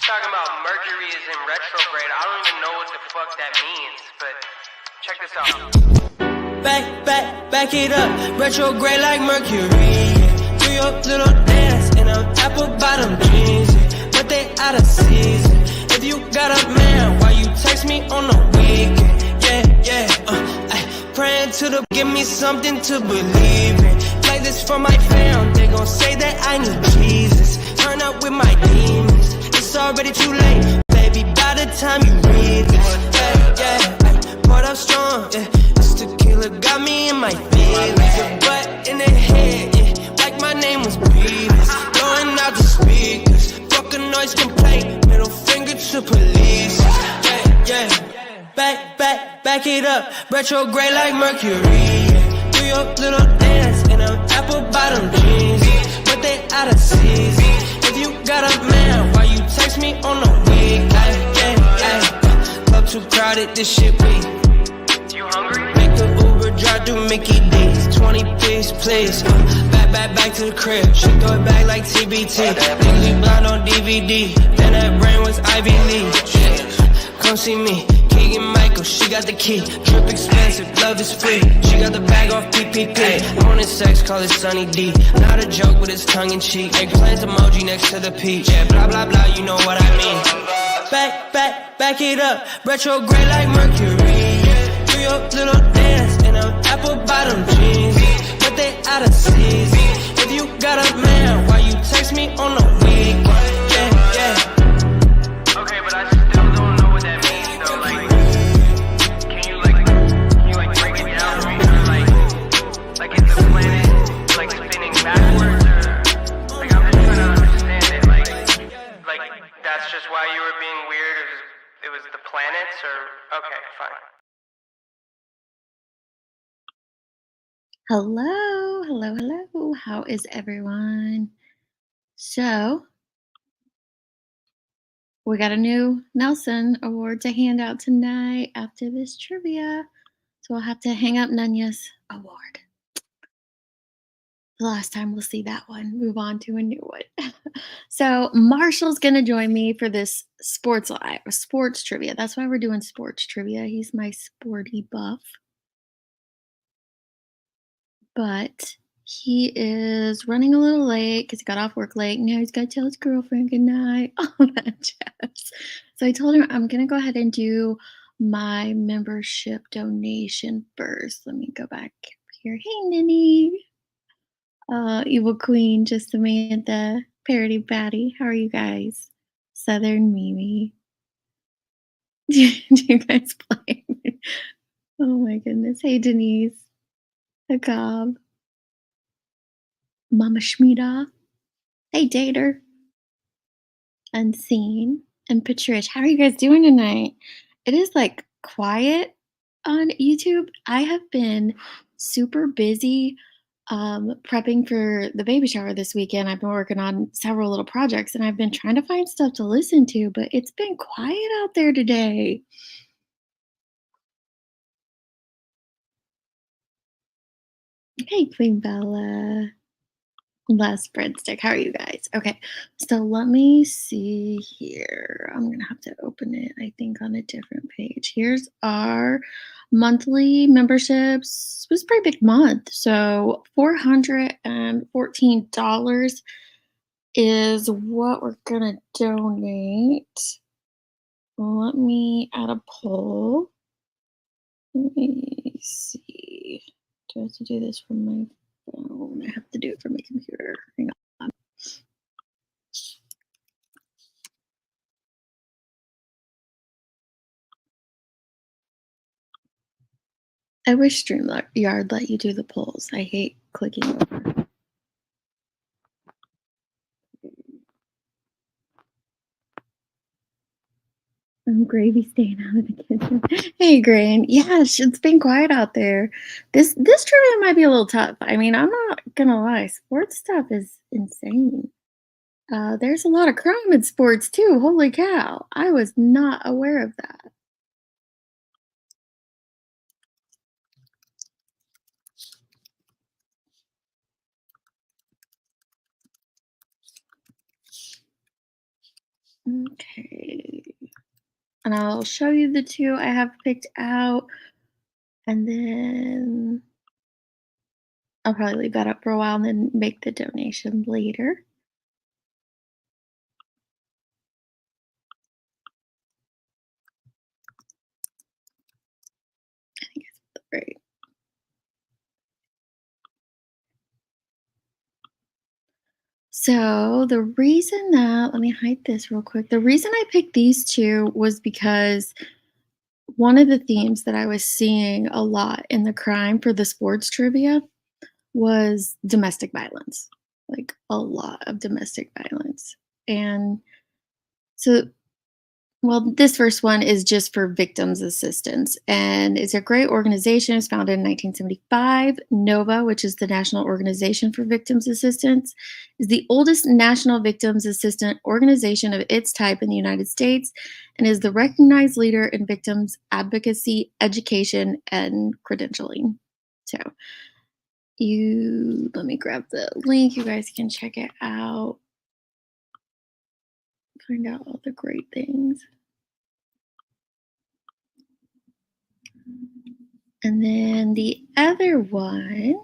talking about Mercury is in retrograde. I don't even know what the fuck that means, but check this out. Back it up, retrograde like Mercury. Yeah. Do your little dance in them apple bottom jeans, yeah. But they out of season. If you got a man, why you text me on the weekend? Praying to the give me something to believe in. Play this for my fam, they gon' say that I need Jesus. Turn up with my demons, it's already too late, baby, by the time you read this. Poured up strong, this tequila got me in my feelings. Your butt in the head, like my name was Beavis. Blowing out the speakers, fuck a noise complaint, middle finger to police. Back it up, retrograde like Mercury. Yeah. Do your little dance in them apple bottom jeans, yeah. But they out of season. If you got a man, why you text me on the week? Club too crowded, this shit weak. You hungry? Make the Uber drive through Mickey D's. 20 please. Back to the crib. She throw it back like TBT. Legally blind on DVD. Then that brain was Ivy League. Come see me. Keegan Michael, she got the key. Trip expensive, love is free. She got the bag off PPP. Wanted sex, call it Sunny D. Not a joke, but it's tongue in cheek. Eggplant emoji next to the peach. Yeah, blah blah blah, you know what I mean. Back it up, retrograde like Mercury. Yeah. Do your little dance in them apple bottom jeans, yeah. But they out of season. If you got a man, why you text me on the week? Okay, but I still don't know what that means though. Like, can you break it down for me? Like is the planet like spinning backwards, or like I'm just trying to understand it. Like that's just why you were being weird. It was the planets, or okay, fine. Hello. How is everyone? So, we got a new Nelson Award to hand out tonight after this trivia. So I'll have to hang up Nanya's award. The last time we'll see that one. Move on to a new one. So Marshall's going to join me for this sports trivia. That's why we're doing sports trivia. He's my sporty buff. But he is running a little late because he got off work late. Now he's got to tell his girlfriend goodnight. All that jazz. So I told him I'm going to go ahead and do my membership donation first. Let me go back here. Hey, Ninny. Evil Queen, Just Samantha, Parody Batty. How are you guys? Southern Mimi. Do you guys play? Oh my goodness. Hey, Denise. Agab. Mama Shmita. Hey, Dater. Unseen. And Patricia. How are you guys doing tonight? It is like quiet on YouTube. I have been super busy prepping for the baby shower this weekend. I've been working on several little projects and I've been trying to find stuff to listen to, but it's been quiet out there today. Hey, Queen Bella. Last breadstick. How are you guys? Okay, so let me see here. I'm gonna have to open it, I think, on a different page. Here's our monthly memberships. It was a pretty big month. So $414 is what we're gonna donate. Let me add a poll. Let me see. Do I have to do this from my phone? I have to do it from my computer. Hang on. I wish StreamYard let you do the polls. I hate clicking over. Gravy staying out of the kitchen. Hey, Grain. Yeah, it's been quiet out there. This trivia might be a little tough. I mean, I'm not gonna lie. Sports stuff is insane. There's a lot of crime in sports too. Holy cow! I was not aware of that. Okay. And I'll show you the two I have picked out. And then I'll probably leave that up for a while and then make the donation later. I think it's right. So the reason that, let me hide this real quick. The reason I picked these two was because one of the themes that I was seeing a lot in the crime for the sports trivia was domestic violence, like a lot of domestic violence. And so, well, this first one is just for victims assistance, and it's a great organization. It was founded in 1975. NOVA, which is the National Organization for Victims Assistance, is the oldest national victims assistance organization of its type in the United States and is the recognized leader in victims advocacy, education, and credentialing. So, let me grab the link. You guys can check it out. Find out all the great things. And then the other one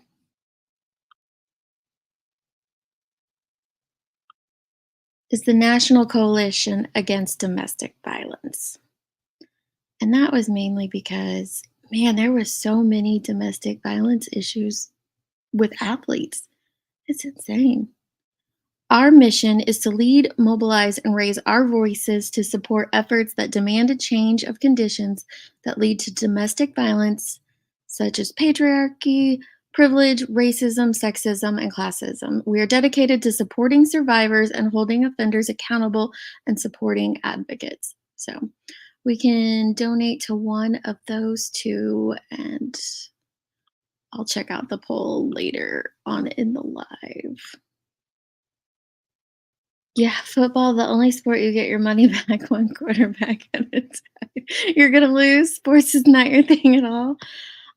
is the National Coalition Against Domestic Violence. And that was mainly because, man, there was so many domestic violence issues with athletes. It's insane. Our mission is to lead, mobilize, and raise our voices to support efforts that demand a change of conditions that lead to domestic violence, such as patriarchy, privilege, racism, sexism, and classism. We are dedicated to supporting survivors and holding offenders accountable and supporting advocates. So we can donate to one of those two, and I'll check out the poll later on in the live. Yeah, football, the only sport you get your money back one quarterback at a time. You're gonna lose. Sports is not your thing at all.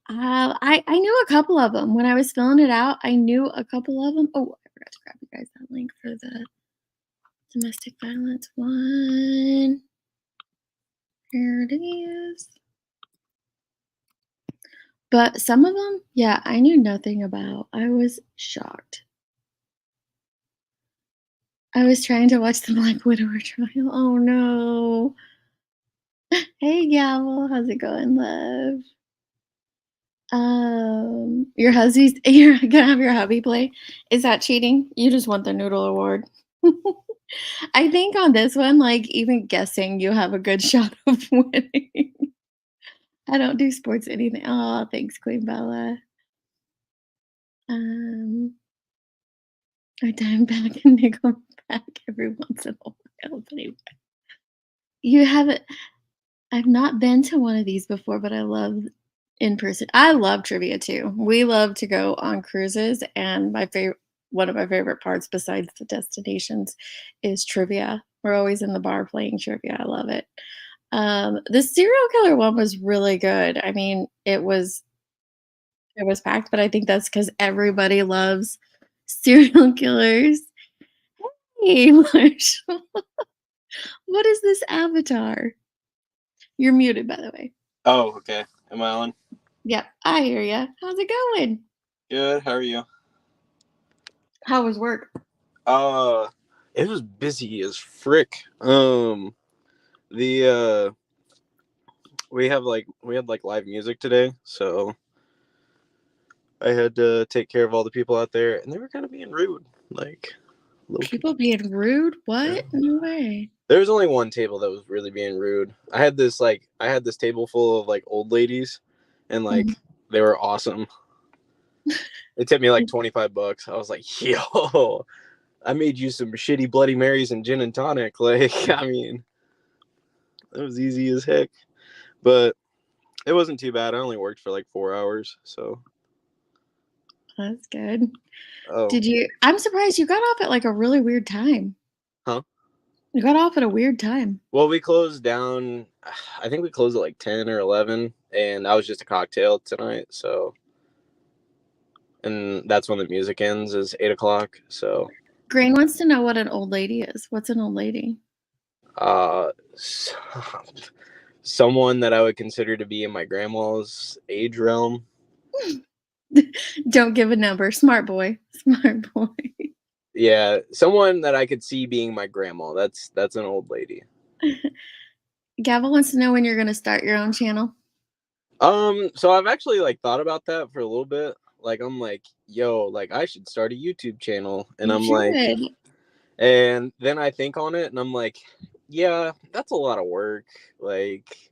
I knew a couple of them. When I was filling it out, I knew a couple of them. Oh, I forgot to grab you guys that link for the domestic violence one. Here it is. But some of them, yeah, I knew nothing about. I was shocked. I was trying to watch the Black Widower trial. Oh no. Hey, Gavel, how's it going, love? Your hubby's you're gonna have your hubby play. Is that cheating? You just want the noodle award. I think on this one, like even guessing, you have a good shot of winning. I don't do sports anything. Oh, thanks, Queen Bella. Um, I dime back and nickel back every once in a while. But anyway. You haven't. I've not been to one of these before, but I love in person. I love trivia too. We love to go on cruises, and one of my favorite parts besides the destinations is trivia. We're always in the bar playing trivia. I love it. The serial killer one was really good. I mean, it was packed, but I think that's because everybody loves serial killers. Hey, Marshall, what is this avatar? You're muted, by the way. Oh, okay. Am I on? Yep, I hear ya. How's it going? Good. How are you? How was work? It was busy as frick. The we had like live music today, so I had to take care of all the people out there, and they were kind of being rude, like People being rude? What? No way. There was only one table that was really being rude. I had this table full of like old ladies, and like they were awesome. It tipped me like $25. I was like, yo, I made you some shitty Bloody Marys and gin and tonic. Like, I mean, it was easy as heck, but it wasn't too bad. I only worked for like 4 hours, so. That's good. Oh. I'm surprised you got off at like a really weird time. Huh? You got off at a weird time. Well, we closed down, I think we closed at like 10 or 11, and I was just a cocktail tonight, so. And that's when the music ends, is 8 o'clock, so. Grain wants to know what an old lady is. What's an old lady? S- someone that I would consider to be in my grandma's age realm. Don't give a number. Smart boy. Smart boy. Yeah, someone that I could see being my grandma. That's an old lady. Gavel wants to know when you're going to start your own channel. So I've actually like thought about that for a little bit. Like I'm like, yo, like I should start a YouTube channel, and You I'm like, should. and then I think on it, and I'm like, yeah, that's a lot of work. Like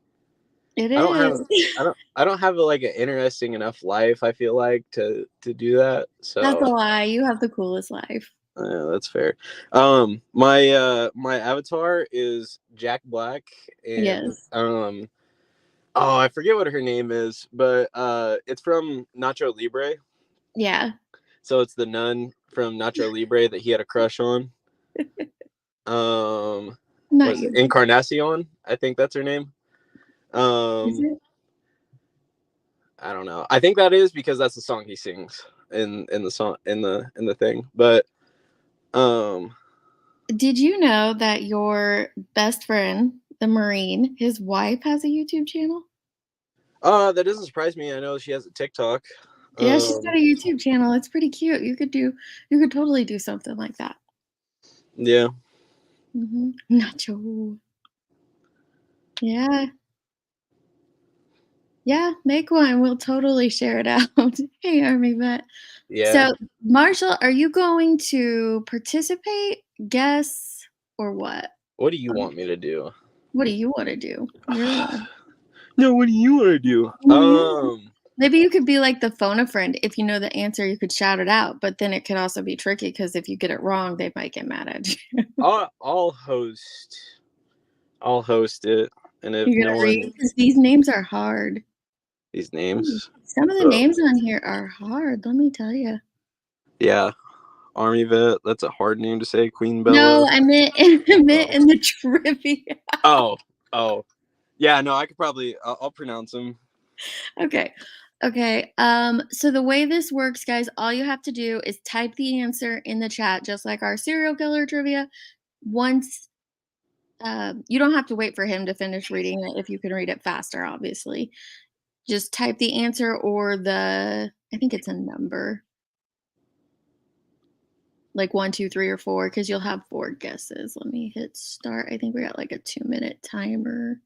It I don't have, is. I don't have like an interesting enough life. I feel like to do that. That's a So lie. You have the coolest life. yeah, that's fair. My avatar is Jack Black, and Yes. oh, I forget what her name is, but it's from Nacho Libre. Yeah. So it's the nun from Nacho Libre that he had a crush on. Not Was it you. Encarnacion? I think that's her name. Is it? I don't know. I think that is because that's the song he sings in the song in the thing. But Did you know that your best friend, the Marine, his wife has a YouTube channel? that doesn't surprise me. I know she has a TikTok. Yeah, she's got a YouTube channel. It's pretty cute. You could totally do something like that. Yeah. Nacho. Yeah. Yeah, make one. We'll totally share it out. Hey, Army Vet. Yeah. So, Marshall, are you going to participate, guess, or what? What do you want me to do? What do you want to do? You're the one. No, what do you want to do? Maybe you could be like the phone a friend. If you know the answer, you could shout it out. But then it could also be tricky because if you get it wrong, they might get mad at you. I'll host. I'll host it, and if You're no gonna one read because these names are hard. these names, Some of the names on here are hard. Let me tell you. yeah, Army Vet. That's a hard name to say. Queen No, Bella. I meant in the trivia. Oh, yeah. No, I could probably. I'll pronounce them. Okay. Okay. So the way this works, guys, all you have to do is type the answer in the chat, just like our serial killer trivia. Once you don't have to wait for him to finish reading it if you can read it faster, obviously. Just type the answer or I think it's a number. Like 1, 2, 3, or 4, because you'll have 4 guesses. Let me hit start. I think we got like a 2-minute timer.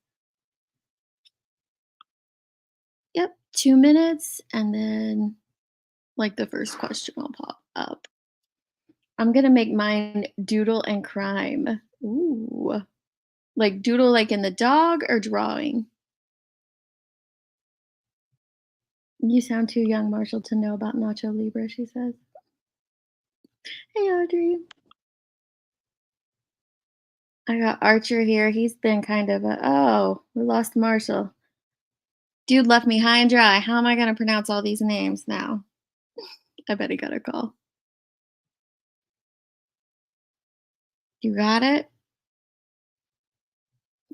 Yep, 2 minutes, and then like the first question will pop up. I'm gonna make mine doodle and crime. Ooh. Like doodle like in the dog or drawing? You sound too young, Marshall, to know about Nacho Libre, she says. Hey, Audrey. I got Archer here. He's been kind of oh, we lost Marshall. Dude left me high and dry. How am I gonna pronounce all these names now? I bet he got a call. You got it?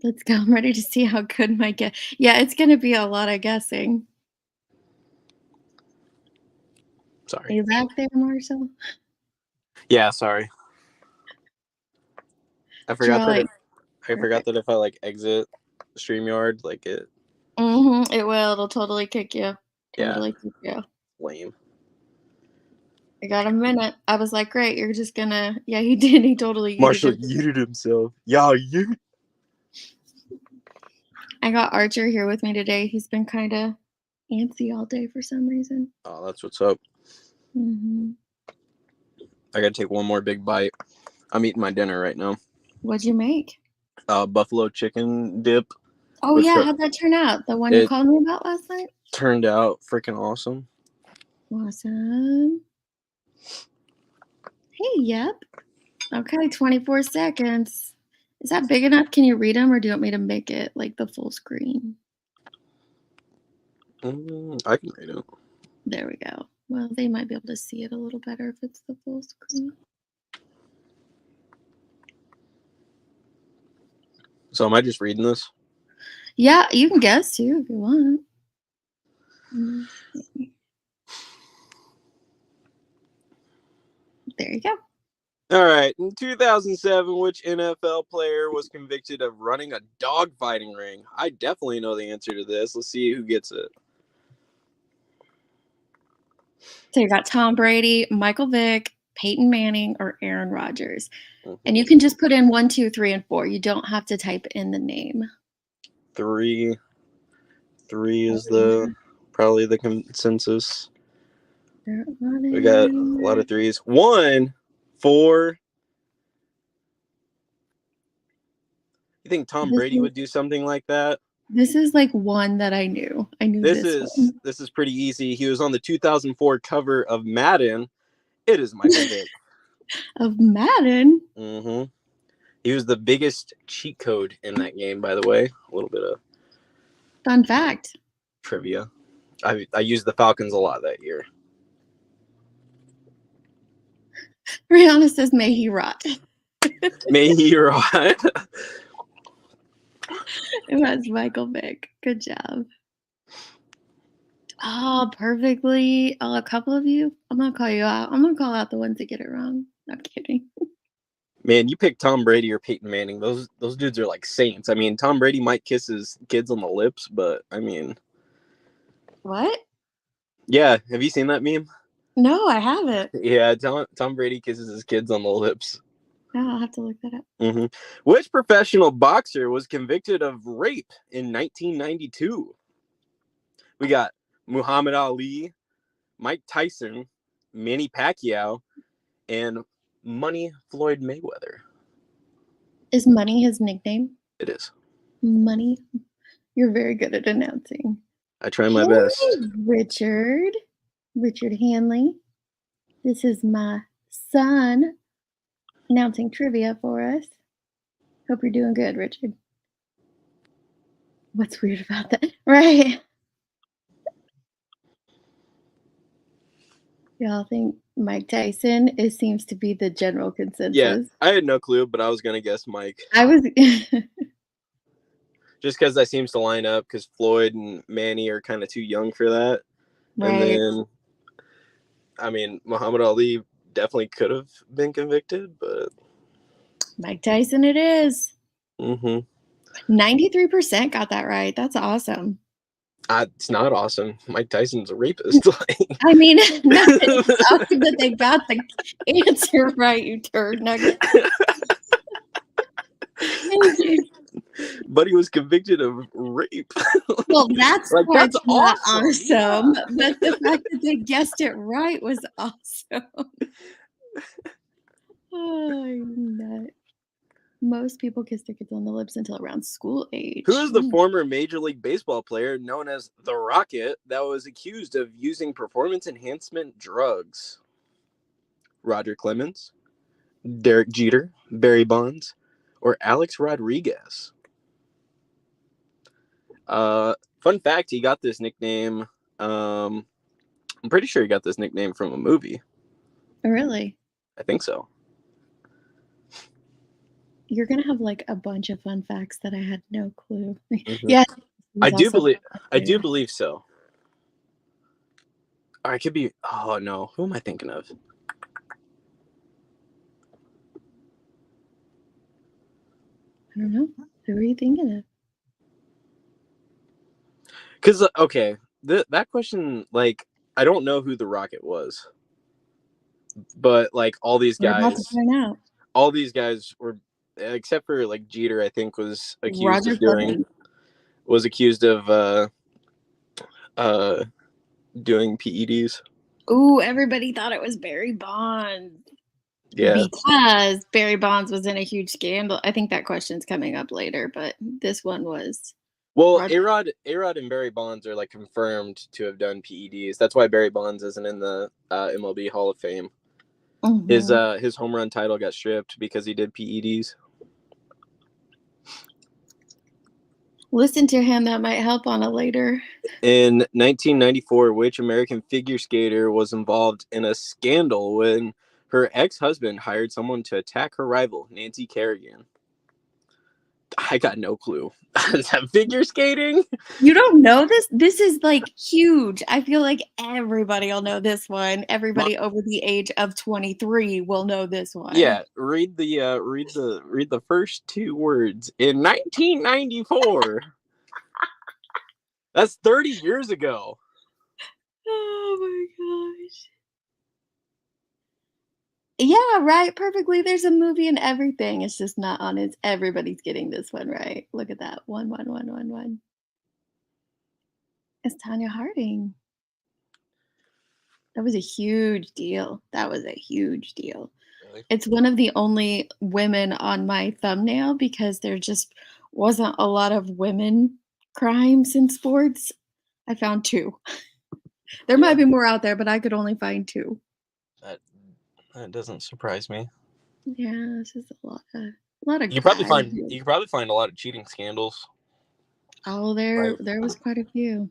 Let's go. I'm ready to see how good my guess. Yeah, it's gonna be a lot of guessing. Are Sorry. you back there, Marshall? Yeah, sorry. I forgot Draw that like I forgot that if I like exit StreamYard, like it. It will. It'll totally kick you. Yeah. Totally kick you. Lame. I got a minute. I was like, great. You're just gonna. Yeah, he did. He totally. Marshall yeeted himself. Yeah, you. I got Archer here with me today. He's been kind of antsy all day for some reason. Oh, that's what's up. I gotta take one more big bite. I'm eating my dinner right now. What'd you make? Buffalo chicken dip. Oh yeah, how'd that turn out? The one you called me about last night? Turned out freaking awesome. Awesome. Hey, yep. Okay, 24 seconds. Is that big enough? Can you read them, or do you want me to make it like the full screen? I can read it. There we go. Well, they might be able to see it a little better if it's the full screen. So am I just reading this? Yeah, you can guess too if you want. There you go. All right. In 2007, which NFL player was convicted of running a dogfighting ring? I definitely know the answer to this. Let's see who gets it. So you got Tom Brady, Michael Vick, Peyton Manning, or Aaron Rodgers. Mhm. And you can just put in 1, 2, 3, and 4. You don't have to type in the name. 3 is probably the consensus. We got a lot of 3s. 1, 4. You think Tom Brady would do something like that? This is like one that I knew. I knew this one. This is pretty easy. He was on the 2004 cover of Madden. It is Michael Vick. Of Madden? Mm-hmm. He was the biggest cheat code in that game, by the way. A little bit of Fun fact. trivia. I used the Falcons a lot that year. Rihanna says, may he rot. May he rot. It was Michael Vick. Good job. Oh, perfectly. Oh, a couple of you. I'm going to call you out. I'm going to call out the ones that get it wrong. I'm kidding. Man, you pick Tom Brady or Peyton Manning. Those dudes are like saints. I mean, Tom Brady might kiss his kids on the lips, but I mean. What? Yeah. Have you seen that meme? No, I haven't. Yeah, Tom Brady kisses his kids on the lips. No, I'll have to look that up. Mm-hmm. Which professional boxer was convicted of rape in 1992? We got Muhammad Ali, Mike Tyson, Manny Pacquiao, and Money Floyd Mayweather. Is Money his nickname? It is. Money? You're very good at announcing. I try my best. Richard Hanley. This is my son announcing trivia for us. Hope you're doing good, Richard. What's weird about that? Right. Y'all think Mike Tyson seems to be the general consensus. Yeah, I had no clue, but I was going to guess Mike. I was just because that seems to line up, because Floyd and Manny are kind of too young for that. Right. And then, I mean, Muhammad Ali definitely could have been convicted, but Mike Tyson it is. Mm-hmm. 93% got that right. That's awesome. It's not awesome. Mike Tyson's a rapist. I mean, it's awesome that they got the answer right, you turd nugget. But he was convicted of rape. Well, that's like, that's awesome. But the fact that they guessed it right was awesome. Oh, nut. Most people kiss their kids on the lips until around school age. Who is the former Major League Baseball player known as the Rocket that was accused of using performance enhancement drugs? Roger Clemens, Derek Jeter, Barry Bonds, or Alex Rodriguez? Fun fact, he got this nickname. I'm pretty sure he got this nickname from a movie. Oh, really? I think so. You're gonna have like a bunch of fun facts that I had no clue. Mm-hmm. Yeah, I do believe so. Or I could be. Oh no, who am I thinking of? I don't know. Who are you thinking of? Because okay, that question, like, I don't know who the Rocket was, but like all these guys, we're about to find out. All these guys were, except for like Jeter, I think was accused of doing PEDs. Ooh, everybody thought it was Barry Bonds. Yeah. Because Barry Bonds was in a huge scandal. I think that question's coming up later, but this one was. Well, A-Rod and Barry Bonds are like confirmed to have done PEDs. That's why Barry Bonds isn't in the MLB Hall of Fame. Mm-hmm. His home run title got stripped because he did PEDs. Listen to him. That might help on a later. In 1994, which American figure skater was involved in a scandal when her ex-husband hired someone to attack her rival, Nancy Kerrigan? I got no clue. Is that figure skating? You don't know this? This is like huge. I feel like everybody will know this one. Everybody over the age of 23 will know this one. Yeah, read the first two words. In 1994. That's 30 years ago. Oh my gosh. Yeah, right. Perfectly. There's a movie and everything. It's just not on it. Everybody's getting this one right. Look at that. 1 1 1 1 1. It's Tanya Harding. That was a huge deal. That was a huge deal. Really? It's one of the only women on my thumbnail because there just wasn't a lot of women crimes in sports. I found 2. There might be more out there, but I could only find 2. That doesn't surprise me. Yeah, it's just a lot of You could probably guys. find a lot of cheating scandals. Oh, Like there was quite a few.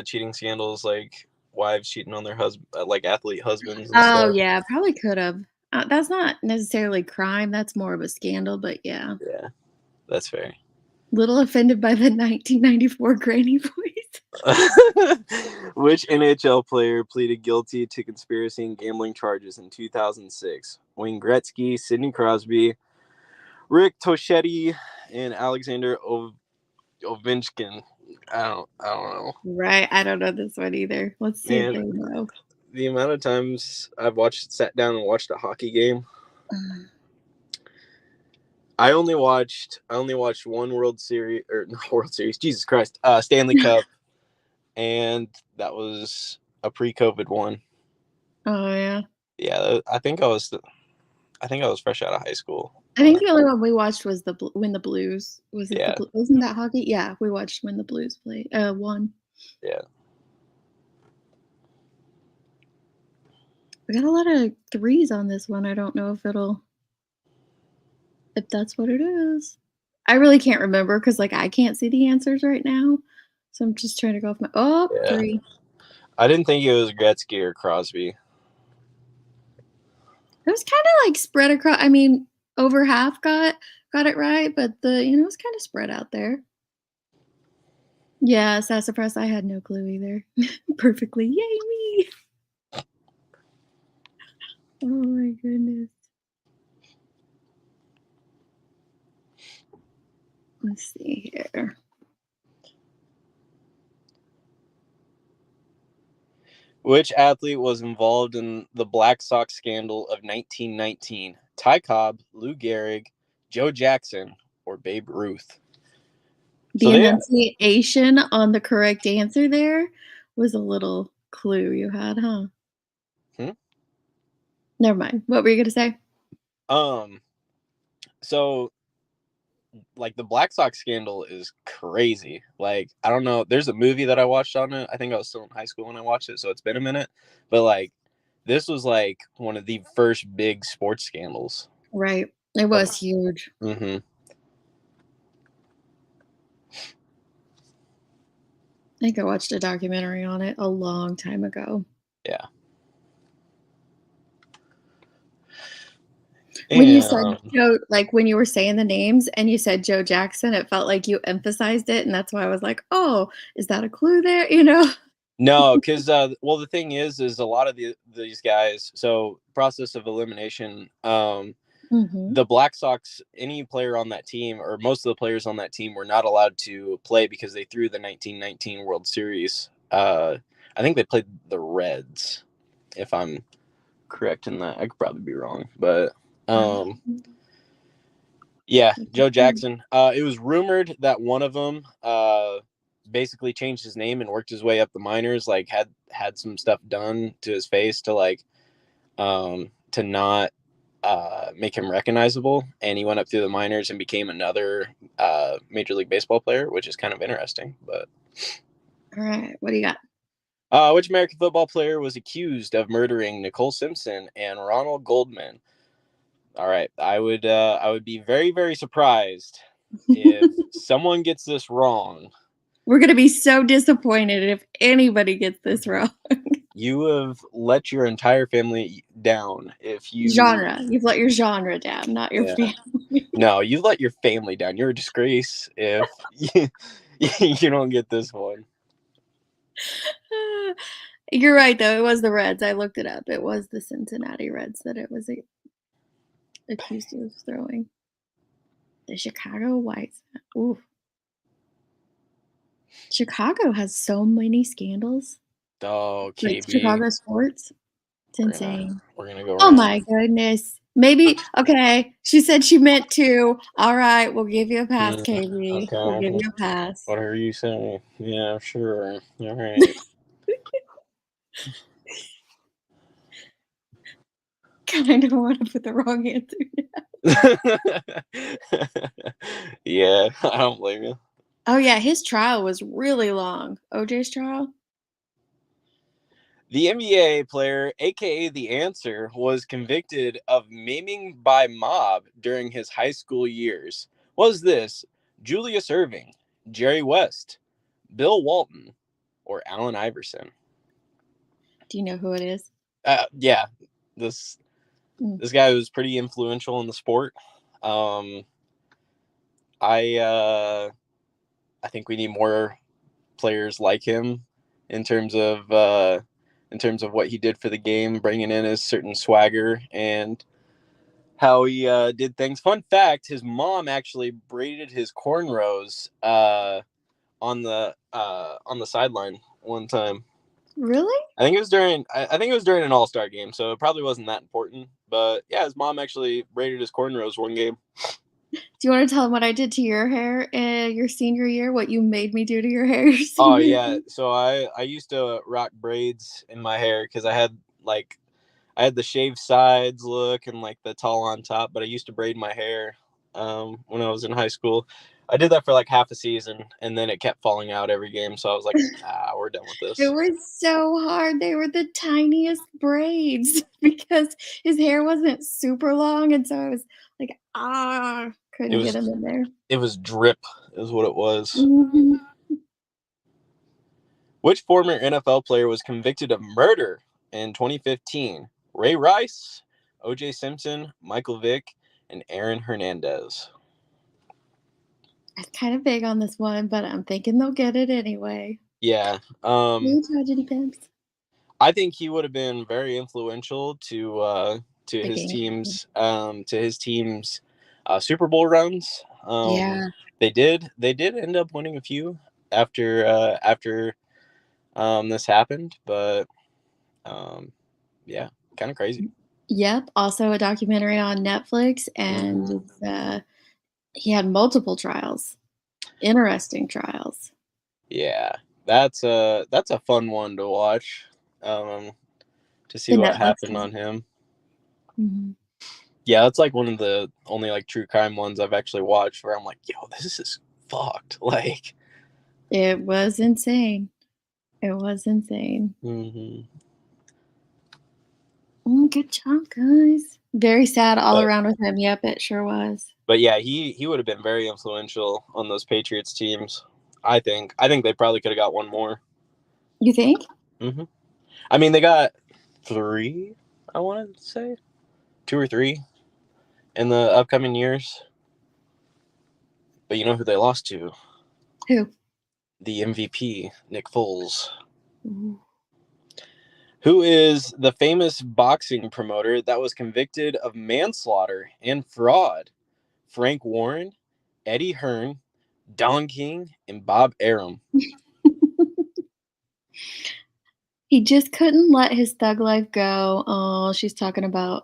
cheating scandals, like wives cheating on their husband, like athlete husbands and Oh, stuff. yeah, probably could have. That's not necessarily crime, that's more of a scandal, but yeah. Yeah, that's fair. Little offended by the 1994 granny voice. Which NHL player pleaded guilty to conspiracy and gambling charges in 2006? Wayne Gretzky, Sidney Crosby, Rick Toschetti, and Alexander Ovechkin. I don't know. Right, I don't know this one either. Let's see if Man, they know. the amount of times I've sat down and watched a hockey game. I only watched one World Series, or not World Series, Jesus Christ, Stanley Cup, and that was a pre-COVID one. Oh, yeah. Yeah, I think I was fresh out of high school. I think the only one we watched was when the Blues was it Yeah. wasn't that hockey? Yeah, we watched when the Blues played won. Yeah. We got a lot of 3s on this one. I don't know if that's what it is. I really can't remember because like I can't see the answers right now. So I'm just trying to go off my Yeah. 3. I didn't think it was Gretzky or Crosby. It was kind of like spread across. I mean, over half got it right, but it was kind of spread out there. Yeah, sassafras. I had no clue either. Perfectly, yay me! Oh my goodness. Let's see here. Which athlete was involved in the Black Sox scandal of 1919? Ty Cobb, Lou Gehrig, Joe Jackson, or Babe Ruth? The enunciation on the correct answer there was a little clue you had, huh? Never mind. What were you gonna say? So like the Black Sox scandal is crazy. Like, I don't know. There's a movie that I watched on it. I think I was still in high school when I watched it, so it's been a minute. But like, this was like one of the first big sports scandals. Right. It was huge. Mm-hmm. I think I watched a documentary on it a long time ago. Yeah. When you said Joe, like when you were saying the names and you said Joe Jackson, it felt like you emphasized it, and that's why I was like, "Oh, is that a clue there?" No, because the thing is a lot of these guys. So process of elimination. The Black Sox, any player on that team, or most of the players on that team, were not allowed to play because they threw the 1919 World Series. I think they played the Reds, if I'm correct in that. I could probably be wrong, but yeah, Joe Jackson. It was rumored that one of them basically changed his name and worked his way up the minors, like had some stuff done to his face to like to not make him recognizable, and he went up through the minors and became another Major League Baseball player, which is kind of interesting. But all right, what do you got? Which American football player was accused of murdering Nicole Simpson and Ronald Goldman? All right, I would be very, very surprised if someone gets this wrong. We're gonna be so disappointed if anybody gets this wrong. You have let your entire family down. If you Genre. You've let your genre down, not your Yeah. family. No, you've let your family down. You're a disgrace if you don't get this one. You're right, though. It was the Reds. I looked it up. It was the Cincinnati Reds that it was accused of throwing. The Chicago White Sox. Ooh. Chicago has so many scandals. Oh, Like KB. Chicago sports. It's We're insane. gonna go Oh around. my goodness. Maybe, okay. She said she meant to. All right, we'll give you a pass, KB. Okay. We'll give you a pass. Whatever you say. Yeah, sure. All right. God, I don't want to put the wrong answer. Yeah, I don't blame you. Oh yeah, his trial was really long. OJ's trial? The NBA player, aka The Answer, was convicted of maiming by mob during his high school years. Was this Julius Erving, Jerry West, Bill Walton, or Allen Iverson? Do you know who it is? Yeah, this guy was pretty influential in the sport. I think we need more players like him in terms of what he did for the game, bringing in his certain swagger and how he did things. Fun fact: his mom actually braided his cornrows on the sideline one time. Really? I think it was during an All-Star game, so it probably wasn't that important. But yeah, his mom actually braided his cornrows one game. Do you want to tell him what I did to your hair your senior year? What you made me do to your hair your Oh senior yeah, year? so I used to rock braids in my hair because I had the shaved sides look and like the tall on top, but I used to braid my hair when I was in high school. I did that for like half a season, and then it kept falling out every game. So I was like, we're done with It this. was so hard. They were the tiniest braids because his hair wasn't super long, and so I was like, It couldn't get was him in there. drip, is what it was. Mhm. Which former NFL player was convicted of murder in 2015? Ray Rice, O.J. Simpson, Michael Vick, and Aaron Hernandez. I was kind of big on this one, but I'm thinking they'll get it anyway. Yeah. Yay, tragedy pimps. I think he would have been very influential to The his game. team's Super Bowl runs. Yeah. They did end up winning a few after this happened, but yeah, kind of crazy. Yep. Also a documentary on Netflix, and he had multiple trials. Interesting trials. Yeah, that's a fun one to watch. To see The what Netflix happened one. on him. Mhm. Yeah, that's like one of the only like true crime ones I've actually watched where I'm like, yo, this is fucked. Like, It was insane. It was insane. Good job, guys. Very sad all but around with him. Yep, it sure was. but yeah, he would have been very influential on those Patriots teams. I think they probably could have got one more. You think? I mean, they got 3. I want to say 2 or 3 in the upcoming years. But you know who they lost to? Who? The MVP, Nick Foles. Ooh. Who is the famous boxing promoter that was convicted of manslaughter and fraud? Frank Warren, Eddie Hearn, Don King, and Bob Arum. He just couldn't let his thug life go. Oh, she's talking about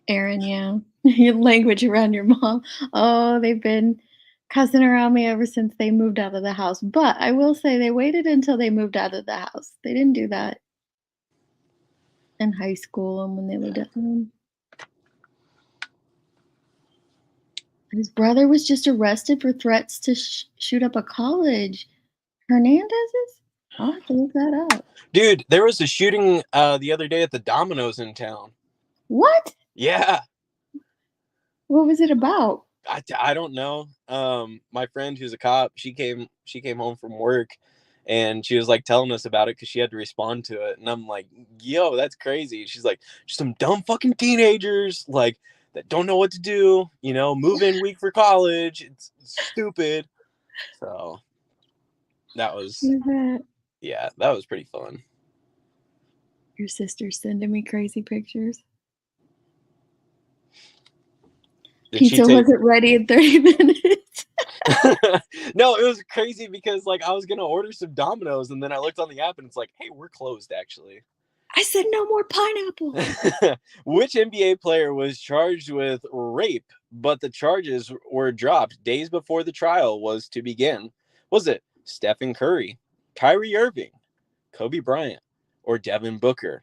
Aaron, yeah. Your language around your mom. Oh, they've been cussing around me ever since they moved out of the house. But I will say they waited until they moved out of the house. They didn't do that in high school and when they lived at home. His brother was just arrested for threats to shoot up a college. Hernandez's? I'll have to look that up. Dude, there was a shooting the other day at the Domino's in town. What? Yeah. What was it about? I don't know. My friend who's a cop, she came home from work And she was like telling us about it because she had to respond to it. And I'm like, yo, that's crazy. She's like, some dumb fucking teenagers like that don't know what to do, you know, move in week for college. It's stupid. So that was, yeah, that was pretty fun. Your sister's sending me crazy pictures. Pizza wasn't ready in 30 minutes. No, it was crazy because like I was gonna order some Domino's and then I looked on the app and it's like, hey, we're closed actually. I said no more pineapple. Which NBA player was charged with rape, but the charges were dropped days before the trial was to begin? Was it Stephen Curry, Kyrie Irving, Kobe Bryant, or Devin Booker?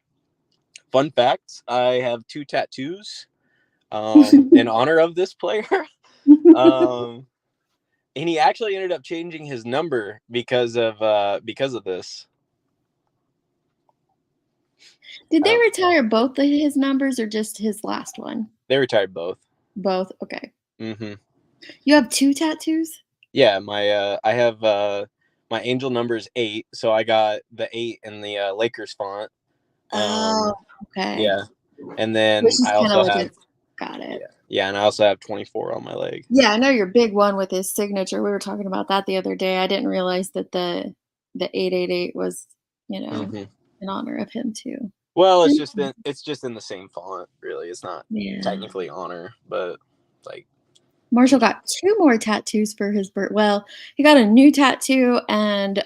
Fun facts, I have 2 tattoos in honor of this player. And he actually ended up changing his number because of this. Did they retire both of his numbers or just his last one? They retired both. Both? Okay. Mm-hmm. You have 2 tattoos? Yeah, I have my angel number is 8, so I got the 8 in the Lakers font. Oh, okay. Yeah, and then I also have. Got it. Yeah, and I also have 24 on my leg. Yeah, I know your big one with his signature. We were talking about that the other day. I didn't realize that the 888 was, you know, in honor of him too. Well, it's just in the same font, really. It's not technically honor, but like Marshall got 2 more tattoos for his birthday. Well, he got a new tattoo and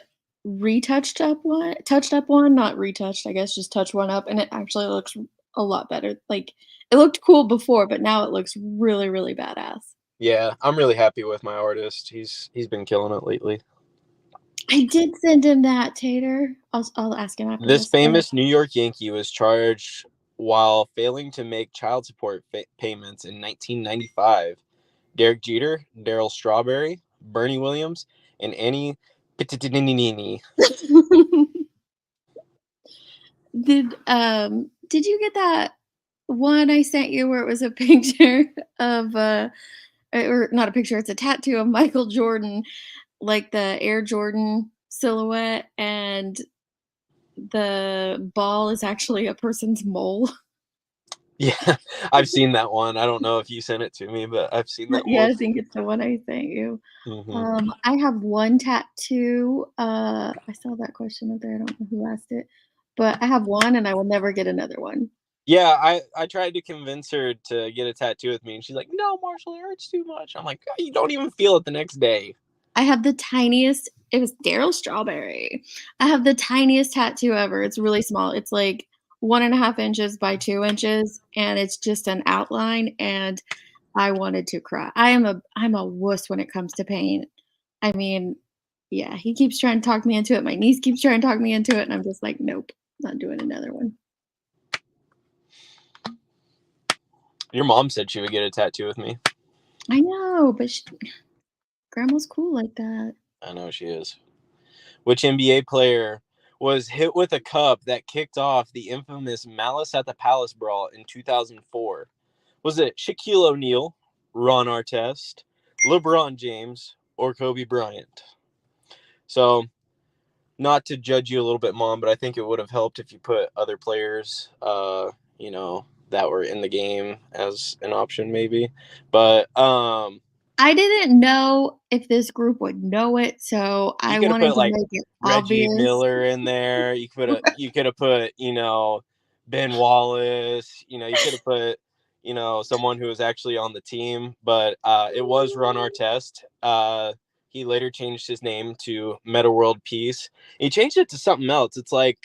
touched up one, not retouched, I guess, just touched one up, and it actually looks a lot better. Like, it looked cool before, but now it looks really, really badass. Yeah, I'm really happy with my artist. He's been killing it lately. I did send him that, Tater. I'll ask him after this. Famous New York Yankee was charged while failing to make child support payments in 1995. Derek Jeter, Darryl Strawberry, Bernie Williams, and Annie Pittinini. Did you get that one I sent you where it was a picture of or not a picture, it's a tattoo of Michael Jordan, like the Air Jordan silhouette, and the ball is actually a person's mole? Yeah, I've seen that one. I don't know if you sent it to me, but I've seen that one. Yeah, I think it's the one I sent you. I have one tattoo. I saw that question up there. I don't know who asked it, but I have one and I will never get another one. Yeah, I tried to convince her to get a tattoo with me, and she's like, no, Marshall, it hurts too much. I'm like, you don't even feel it the next day. I have the tiniest, it was Darryl Strawberry. I have the tiniest tattoo ever. It's really small. It's like 1.5 inches by 2 inches, and it's just an outline, and I wanted to cry. I'm a wuss when it comes to pain. I mean, yeah, he keeps trying to talk me into it. My niece keeps trying to talk me into it, and I'm just like, nope, not doing another one. Your mom said she would get a tattoo with me. I know, but Grandma's cool like that. I know she is. Which NBA player was hit with a cup that kicked off the infamous Malice at the Palace brawl in 2004? Was it Shaquille O'Neal, Ron Artest, LeBron James, or Kobe Bryant? So, not to judge you a little bit, Mom, but I think it would have helped if you put other players, you know, that were in the game as an option, maybe. But I didn't know if this group would know it, so I wanted to make it obvious. Reggie Miller in there. You could have put, you know, Ben Wallace. You know, you could have put, you know, someone who was actually on the team. But it was Ron Artest. He later changed his name to Meta World Peace. He changed it to something else. It's like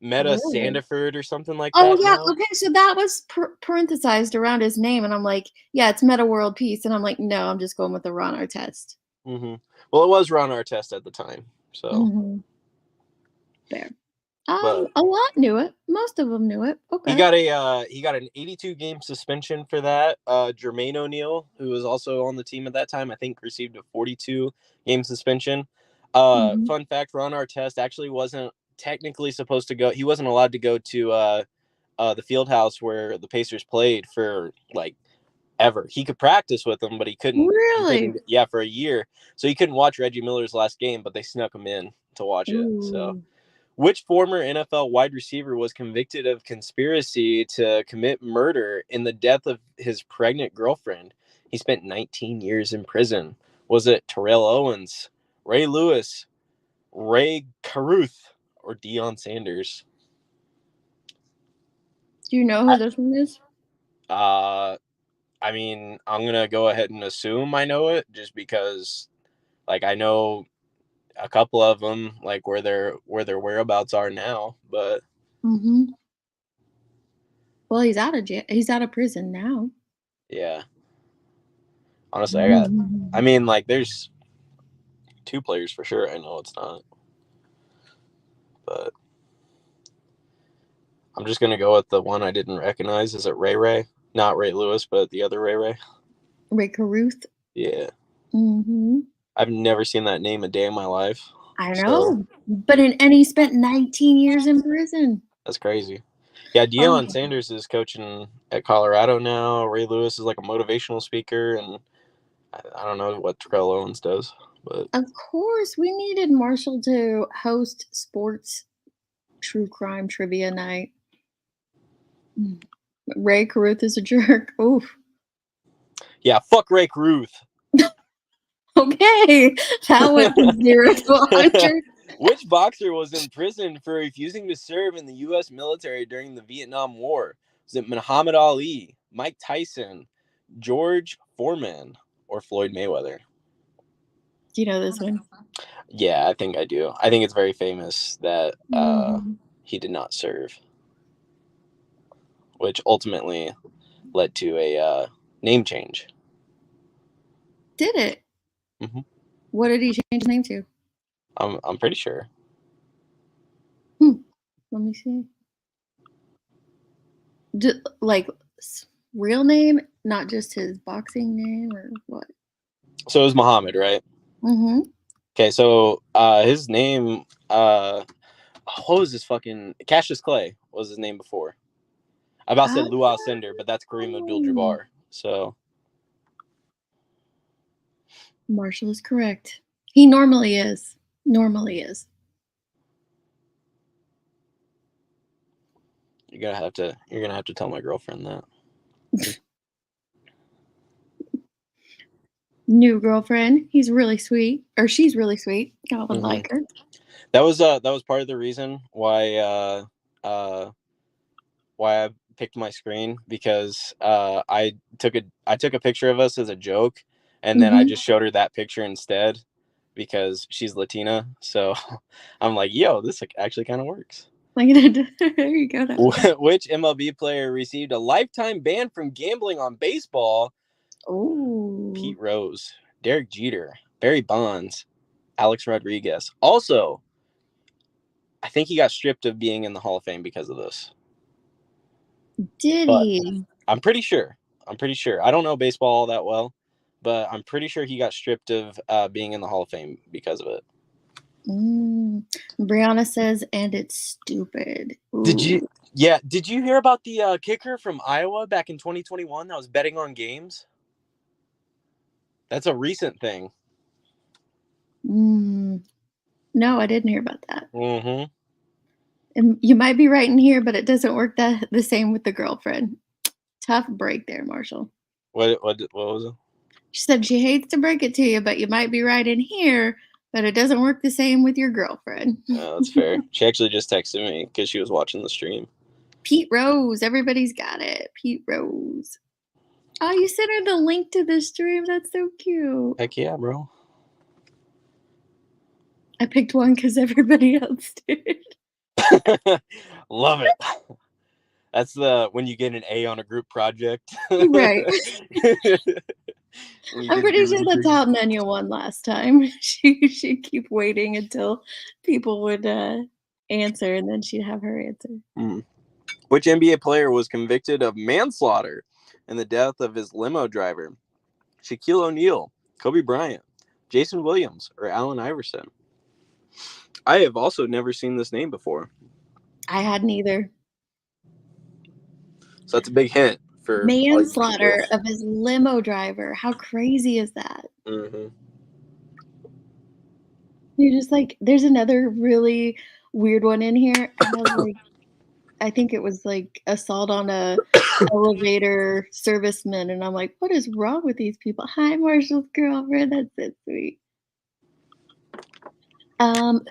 Meta Sandiford or something like that. Oh, yeah. Now. Okay. So that was parenthesized around his name. And I'm like, yeah, it's Meta World Peace. And I'm like, no, I'm just going with the Ron Artest. Mm-hmm. Well, it was Ron Artest at the time. So fair. A lot knew it. Most of them knew it. Okay. He got an 82-game suspension for that. Jermaine O'Neal, who was also on the team at that time, I think received a 42-game suspension. Fun fact, Ron Artest actually wasn't technically supposed to go. He wasn't allowed to go to the field house where the Pacers played for like ever. He could practice with them, but he couldn't. Really? Yeah, for a year. So he couldn't watch Reggie Miller's last game, but they snuck him in to watch it. So, Ooh. which former NFL wide receiver was convicted of conspiracy to commit murder in the death of his pregnant girlfriend? He spent 19 years in prison. Was it Terrell Owens, Ray Lewis, Ray Caruth, or Deion Sanders? Do you know who this one is? I mean, I'm going to go ahead and assume I know it just because, like, I know a couple of them, like, where their whereabouts are now, but. Mm-hmm. Well, he's out of jail. He's out of prison now. Yeah. Honestly, Mm-hmm. I mean, like, there's 2 players for sure. I know it's not. But I'm just going to go with the one I didn't recognize. Is it Ray Ray? Not Ray Lewis, but the other Ray Ray. Ray Caruth. Yeah. Mm-hmm. I've never seen that name a day in my life. I know. But and he spent 19 years in prison. That's crazy. Yeah, Deion Sanders is coaching at Colorado now. Ray Lewis is like a motivational speaker, and I don't know what Terrell Owens does. But of course, we needed Marshall to host sports true crime trivia night. Ray Caruth is a jerk. Oof. Yeah, fuck Ray Caruth. Okay, that was 0 to 100. Which boxer was in prison for refusing to serve in the U.S. military during the Vietnam War? Was it Muhammad Ali, Mike Tyson, George Foreman, or Floyd Mayweather? Do you know this one? Yeah, I think I do. I think it's very famous that he did not serve, which ultimately led to a name change. Did it? Mm-hmm. What did he change his name to? I'm pretty sure. Let me see. Like real name, not just his boxing name, or what? So it was Muhammad, right? Mm-hmm. Okay, so his name, what was his fucking Cassius Clay was his name before. I about said Lou Alcindor, but that's Kareem Abdul-Jabbar. So Marshall is correct. He normally is. Normally is. you're gonna have to tell my girlfriend that. New girlfriend. He's really sweet, or she's really sweet. I would like her. That was part of the reason why I picked my screen, because I took a picture of us as a joke, and then I just showed her that picture instead because she's Latina. So I'm like, yo, this actually kind of works. There you go. Which MLB player received a lifetime ban from gambling on baseball? Oh, Pete Rose, Derek Jeter, Barry Bonds, Alex Rodriguez. Also, I think he got stripped of being in the Hall of Fame because of this. Did he? I'm pretty sure. I don't know baseball all that well, but I'm pretty sure he got stripped of being in the Hall of Fame because of it. Brianna says, and it's stupid. Ooh. Did you hear about the kicker from Iowa back in 2021 that was betting on games? That's a recent thing. No, I didn't hear about that. Mm-hmm. And you might be right in here, but it doesn't work the same with the girlfriend. Tough break there, Marshall. What was it? She said she hates to break it to you, but you might be right in here, but it doesn't work the same with your girlfriend. Yeah, that's fair. She actually just texted me because she was watching the stream. Pete Rose. Everybody's got it. Pete Rose. Oh, you sent her the link to the stream. That's so cute. Heck yeah, bro. I picked one because everybody else did. Love it. That's when you get an A on a group project. Right. I'm pretty sure that's how Nanya won last time. She'd keep waiting until people would answer, and then she'd have her answer. Which NBA player was convicted of manslaughter in the death of his limo driver? Shaquille O'Neal, Kobe Bryant, Jason Williams, or Allen Iverson? I have also never seen this name before. I hadn't either. So that's a big hint. for all you manslaughter peoples. of his limo driver. How crazy is that? Mm-hmm. You're just like, there's another really weird one in here. It has like, I think it was like assault on a elevator serviceman, and I'm like, what is wrong with these people? Hi, Marshall's girlfriend. That's so sweet.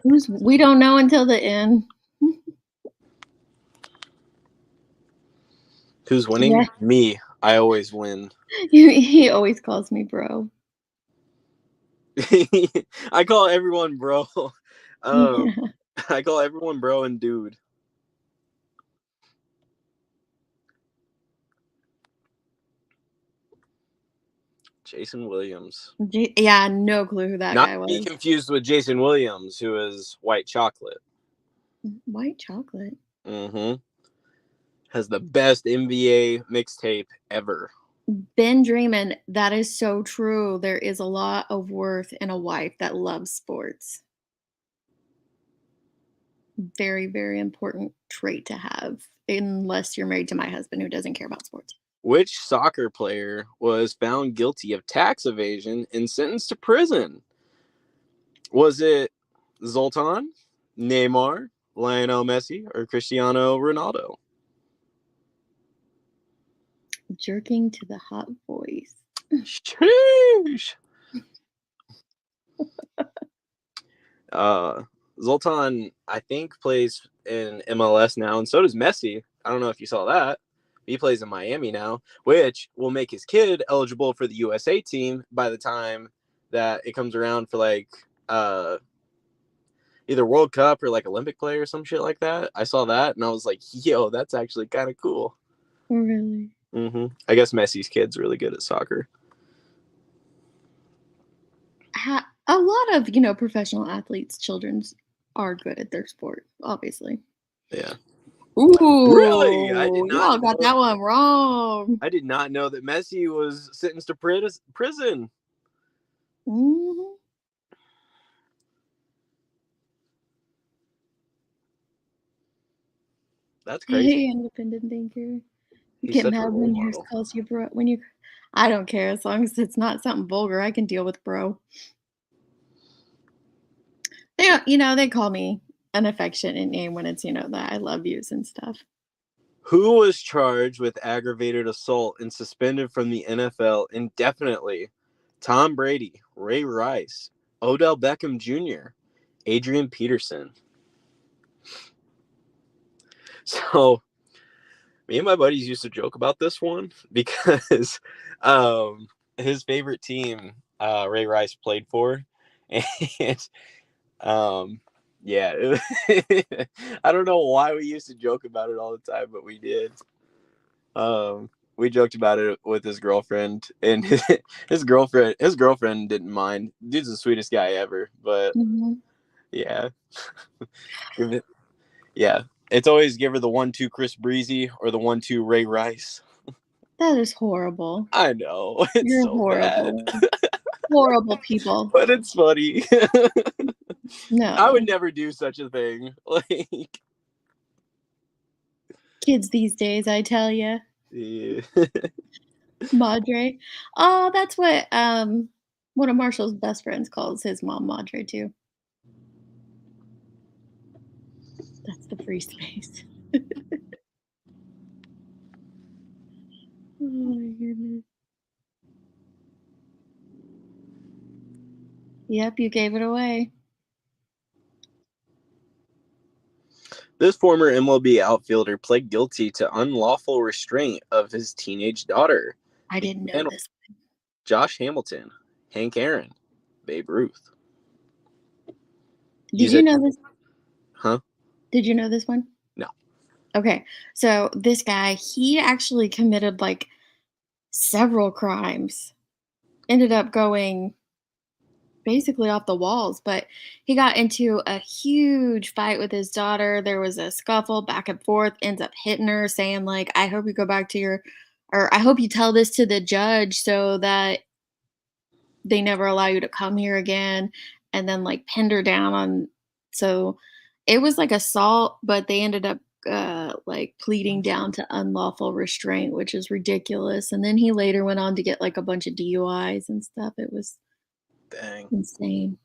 Who's we don't know until the end. Who's winning? Yeah, Me. I always win. he always calls me bro. I call everyone bro. Um, Yeah. I call everyone bro and dude. Jason Williams. Yeah, no clue who that Not guy to be was. confused with Jason Williams, who is white chocolate. White chocolate. Mm-hmm. Has the best NBA mixtape ever. Ben Draymond, that is so true. There is a lot of worth in a wife that loves sports. Very, very important trait to have, unless you're married to my husband who doesn't care about sports. Which soccer player was found guilty of tax evasion and sentenced to prison? Was it Zoltan, Neymar, Lionel Messi, or Cristiano Ronaldo? Jerking to the hot voice. Sheesh. Zoltan, I think, plays in MLS now, and so does Messi. I don't know if you saw that. He plays in Miami now, which will make his kid eligible for the USA team by the time that it comes around for like either World Cup or like Olympic play or some shit like that. I saw that and I was like, yo, that's actually kind of cool. Really? Mm-hmm. I guess Messi's kid's really good at soccer. A lot of, professional athletes' children's are good at their sport, obviously. Yeah. Really? I did Ooh, not y'all got know. that one wrong. I did not know that Messi was sentenced to prison. Mhm. That's Hey, crazy. independent thinker. You He's get such a mad role when yours model. calls you bro. I don't care as long as it's not something vulgar. I can deal with bro. They call me an affectionate name when it's, that I love yous and stuff. Who was charged with aggravated assault and suspended from the NFL indefinitely? Tom Brady, Ray Rice, Odell Beckham Jr., Adrian Peterson. So me and my buddies used to joke about this one because his favorite team, Ray Rice played for, and yeah, I don't know why we used to joke about it all the time, but we did. We joked about it with his girlfriend, and his girlfriend didn't mind. Dude's the sweetest guy ever, but Mhm. yeah, yeah. It's always give her the 1-2 Chris Breezy or the 1-2 Ray Rice. That is horrible. I know it's You're so bad, horrible. Horrible people. but it's funny. I would No. never do such a thing. Like, Kids these days, I tell you. yeah. Madre. Oh, that's what one of Marshall's best friends calls his mom Madre too. That's the free space. Oh my goodness. Yep, you gave it away. This former MLB outfielder pled guilty to unlawful restraint of his teenage daughter. I didn't know this. Josh Hamilton, Hank Aaron, Babe Ruth. Did you know this? Huh? Did you know this one? No. Okay. So this guy, he actually committed like several crimes. Ended up going basically off the walls, but he got into a huge fight with his daughter. There was a scuffle back and forth, ends up hitting her, saying like, I hope you go back to or I hope you tell this to the judge so that they never allow you to come here again, and then like pinned her down on. So it was like assault, but they ended up like pleading down to unlawful restraint, which is ridiculous. And then he later went on to get like a bunch of DUIs and stuff. It was Dang. insane.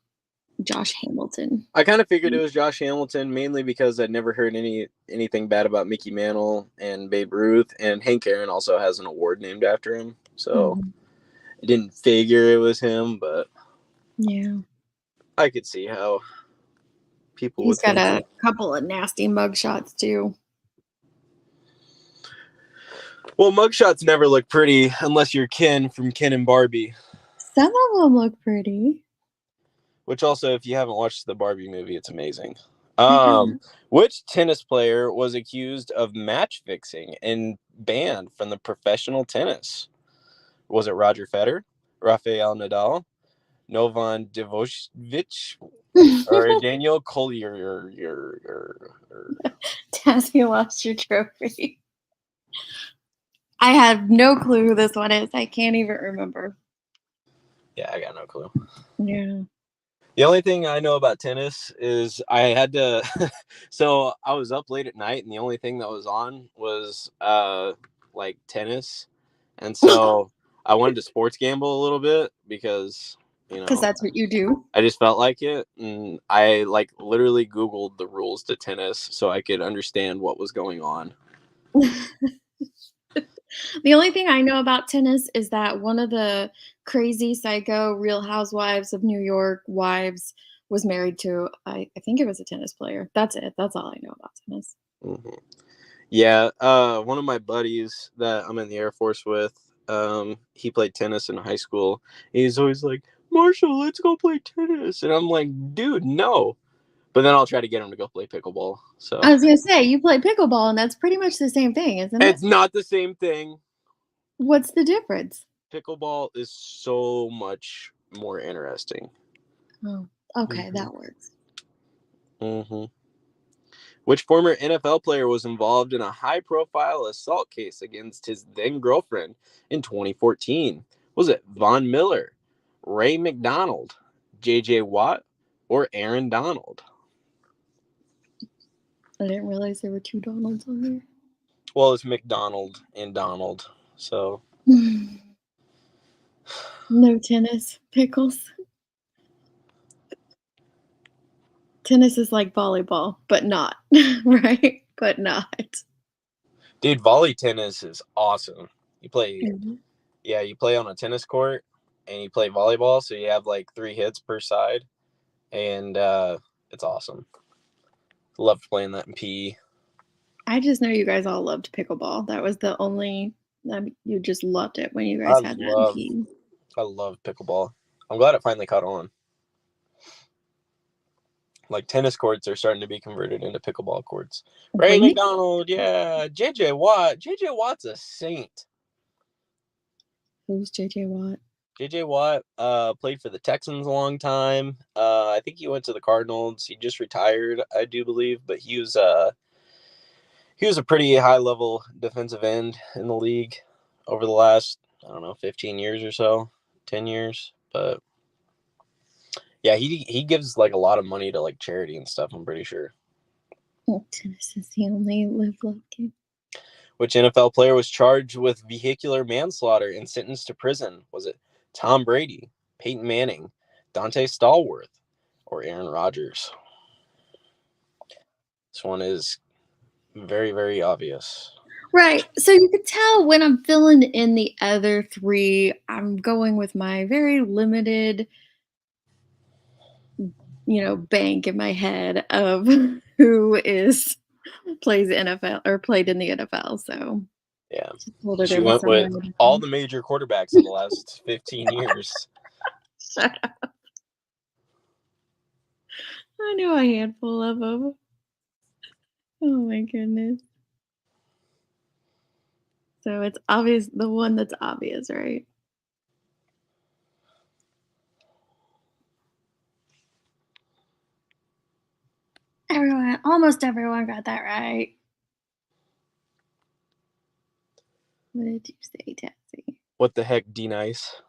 Josh Hamilton. I kind of figured it was Josh Hamilton, mainly because I'd never heard anything bad about Mickey Mantle and Babe Ruth, and Hank Aaron also has an award named after him. So I didn't figure it was him, but Yeah. I could see how people He's would got think a couple of nasty mugshots too. Well, mugshots never look pretty unless you're Ken from Ken and Barbie. Some of them look pretty. Which also, if you haven't watched the Barbie movie, it's amazing. I haven't. Which tennis player was accused of match fixing and banned from the professional tennis? Was it Roger Federer, Rafael Nadal, Novan Djokovic, or Daniel Collier? Tassie lost your trophy. I have no clue who this one is. I can't even remember. Yeah, I got no clue. Yeah. The only thing I know about tennis is I had to so I was up late at night and the only thing that was on was like tennis. And so I wanted to sports gamble a little bit because, Because that's what you do. I just felt like it, and I like literally Googled the rules to tennis so I could understand what was going on. The only thing I know about tennis is that one of the crazy psycho Real Housewives of New York wives was married to, I think it was a tennis player. That's it. That's all I know about tennis. Mm-hmm. Yeah, one of my buddies that I'm in the Air Force with, he played tennis in high school. He's always like, Marshall, let's go play tennis. And I'm like, dude, no. But then I'll try to get him to go play pickleball. So I was going to say, you play pickleball, and that's pretty much the same thing, isn't it? It's not the same thing. What's the difference? Pickleball is so much more interesting. Oh, okay, that works. Mm-hmm. Which former NFL player was involved in a high-profile assault case against his then-girlfriend in 2014? Was it Von Miller, Ray McDonald, J.J. Watt, or Aaron Donald? I didn't realize there were two Donalds on there. Well, it's McDonald and Donald, so... No tennis. Pickles. Tennis is like volleyball, but not, right? But not. Dude, volley tennis is awesome. You play... Mm-hmm. Yeah, you play on a tennis court, and you play volleyball, so you have like 3 hits per side, and it's awesome. Loved playing that in PE. I just know you guys all loved pickleball. That was the only, you just loved it when you guys had that in PE. I love pickleball. I'm glad it finally caught on. Like tennis courts are starting to be converted into pickleball courts. Ray McDonald, yeah. J.J. Watt. J.J. Watt's a saint. Who's J.J. Watt? J.J. Watt played for the Texans a long time. I think he went to the Cardinals. He just retired, I do believe, but he was a pretty high-level defensive end in the league over the last, 15 years or so, 10 years. But yeah, he gives like a lot of money to like charity and stuff, I'm pretty sure. Oh, tennis is the only live-love game. Which NFL player was charged with vehicular manslaughter and sentenced to prison? Was it Tom Brady, Peyton Manning, Dante Stallworth, or Aaron Rodgers? This one is very, very obvious. Right. So you could tell when I'm filling in the other 3, I'm going with my very limited, bank in my head of who plays NFL or played in the NFL. So yeah, she went with all the major quarterbacks of the last 15 years. Shut up. I know a handful of them. Oh my goodness. So it's obvious, the one that's obvious, right? Almost everyone got that right. What did you say, Tassie? What the heck, D-Nice?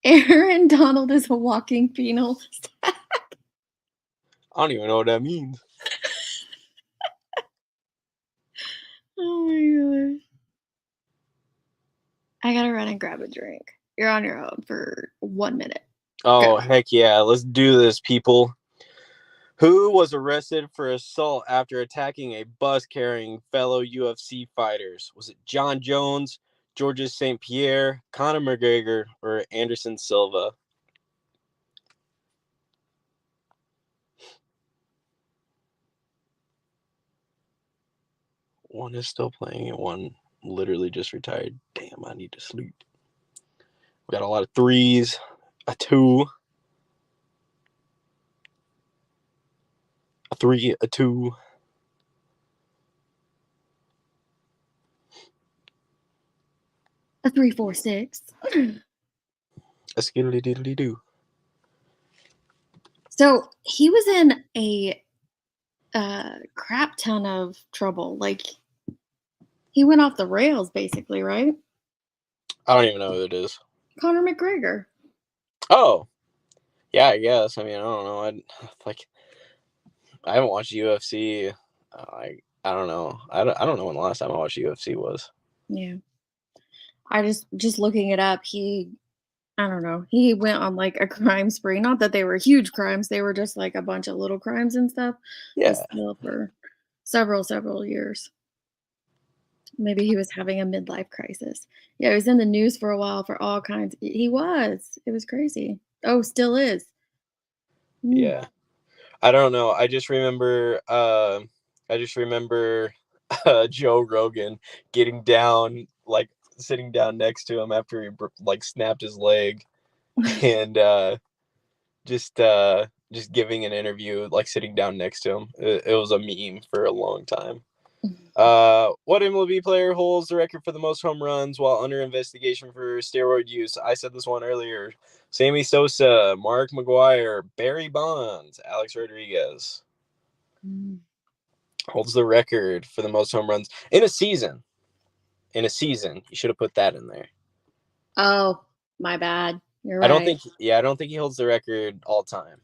Aaron Donald is a walking penal stack. I don't even know what that means. Oh my gosh. I gotta run and grab a drink. You're on your own for 1 minute. Oh, Go. heck yeah. Let's do this, people. Who was arrested for assault after attacking a bus carrying fellow UFC fighters? Was it John Jones, Georges St. Pierre, Conor McGregor, or Anderson Silva? One is still playing and one literally just retired. Damn, I need to sleep. We got a lot of threes, a two, a three, a two. A 3, 4, 6. A skiddly diddly do. So he was in a crap ton of trouble. Like he went off the rails, basically, right? I don't even know who it is. Conor McGregor. Oh, yeah, I guess. I mean, I don't know. I haven't watched UFC. I don't know. I don't know when the last time I watched UFC was. Yeah. I just looking it up, I don't know. He went on like a crime spree. Not that they were huge crimes, they were just like a bunch of little crimes and stuff. But Yeah, still for several years. Maybe he was having a midlife crisis. Yeah, he was in the news for a while for all kinds. He was. It was crazy. Oh, still is. Mm. yeah. I don't know. I just remember. Joe Rogan getting down, like sitting down next to him after he like snapped his leg, and just giving an interview, like sitting down next to him. It was a meme for a long time. What MLB player holds the record for the most home runs while under investigation for steroid use? I said this one earlier. Sammy Sosa, Mark McGwire, Barry Bonds, Alex Rodriguez holds the record for the most home runs in a season. In a season, you should have put that in there. Oh, my bad. You're I don't right. think he holds the record all time.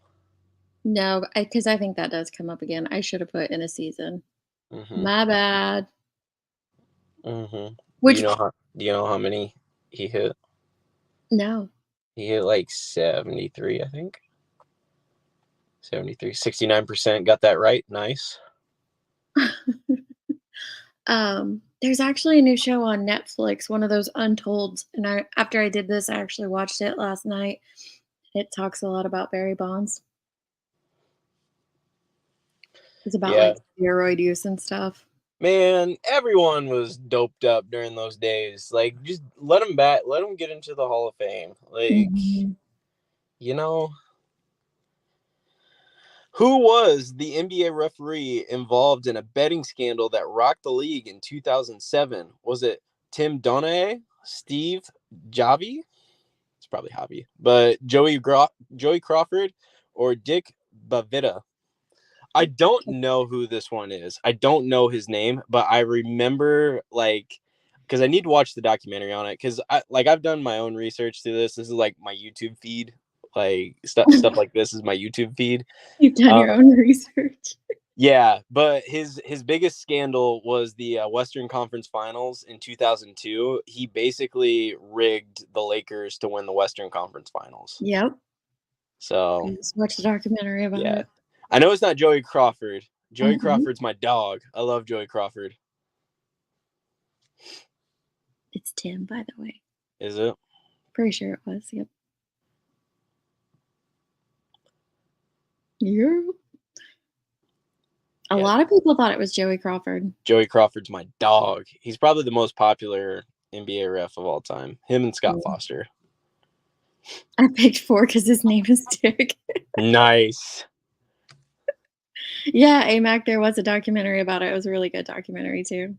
No, because I think that does come up again. I should have put in a season. Mm-hmm. My bad. Mm-hmm. Which Do you know how many he hit? no. He hit like 73, I think. 73, 69%. Got that right. Nice. There's actually a new show on Netflix, one of those Untolds, and after I did this, I actually watched it last night. It talks a lot about Barry Bonds. It's about Yeah. like steroid use and stuff. Man, everyone was doped up during those days. Like, just let them back. Let them get into the Hall of Fame. Like, Mhm. you know, who was the NBA referee involved in a betting scandal that rocked the league in 2007? Was it Tim Donaghy, Steve Javi? It's probably Javi, but Joey Crawford, or Dick Bavita? I don't know who this one is. I don't know his name, but I remember because I need to watch the documentary on it because I've done my own research through this. This is like my YouTube feed. Like stuff like this is my YouTube feed. You've done your own research. Yeah, but his biggest scandal was the Western Conference Finals in 2002. He basically rigged the Lakers to win the Western Conference Finals. Yep. So I just watched a documentary about yeah, it. I know it's not Joey Crawford. Joey Mhm. Crawford's my dog. I love Joey Crawford. It's Tim, by the way. Is it? Pretty sure it was. Yep. Yeah. A Yeah. lot of people thought it was Joey Crawford. Joey Crawford's my dog. He's probably the most popular NBA ref of all time. Him and Scott Foster. I picked 4 because his name is Dick. Nice. Yeah, AMAC, there was a documentary about it. It was a really good documentary too.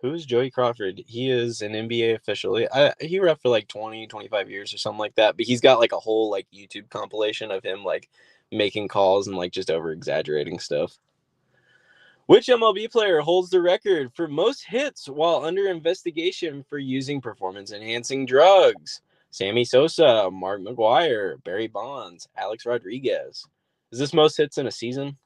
Who's Joey Crawford? He is an NBA official. He ref for like 20, 25 years or something like that. But he's got like a whole like YouTube compilation of him like making calls and like just over exaggerating stuff. Which MLB player holds the record for most hits while under investigation for using performance-enhancing drugs? Sammy Sosa, Mark McGwire, Barry Bonds, Alex Rodriguez. Is this most hits in a season?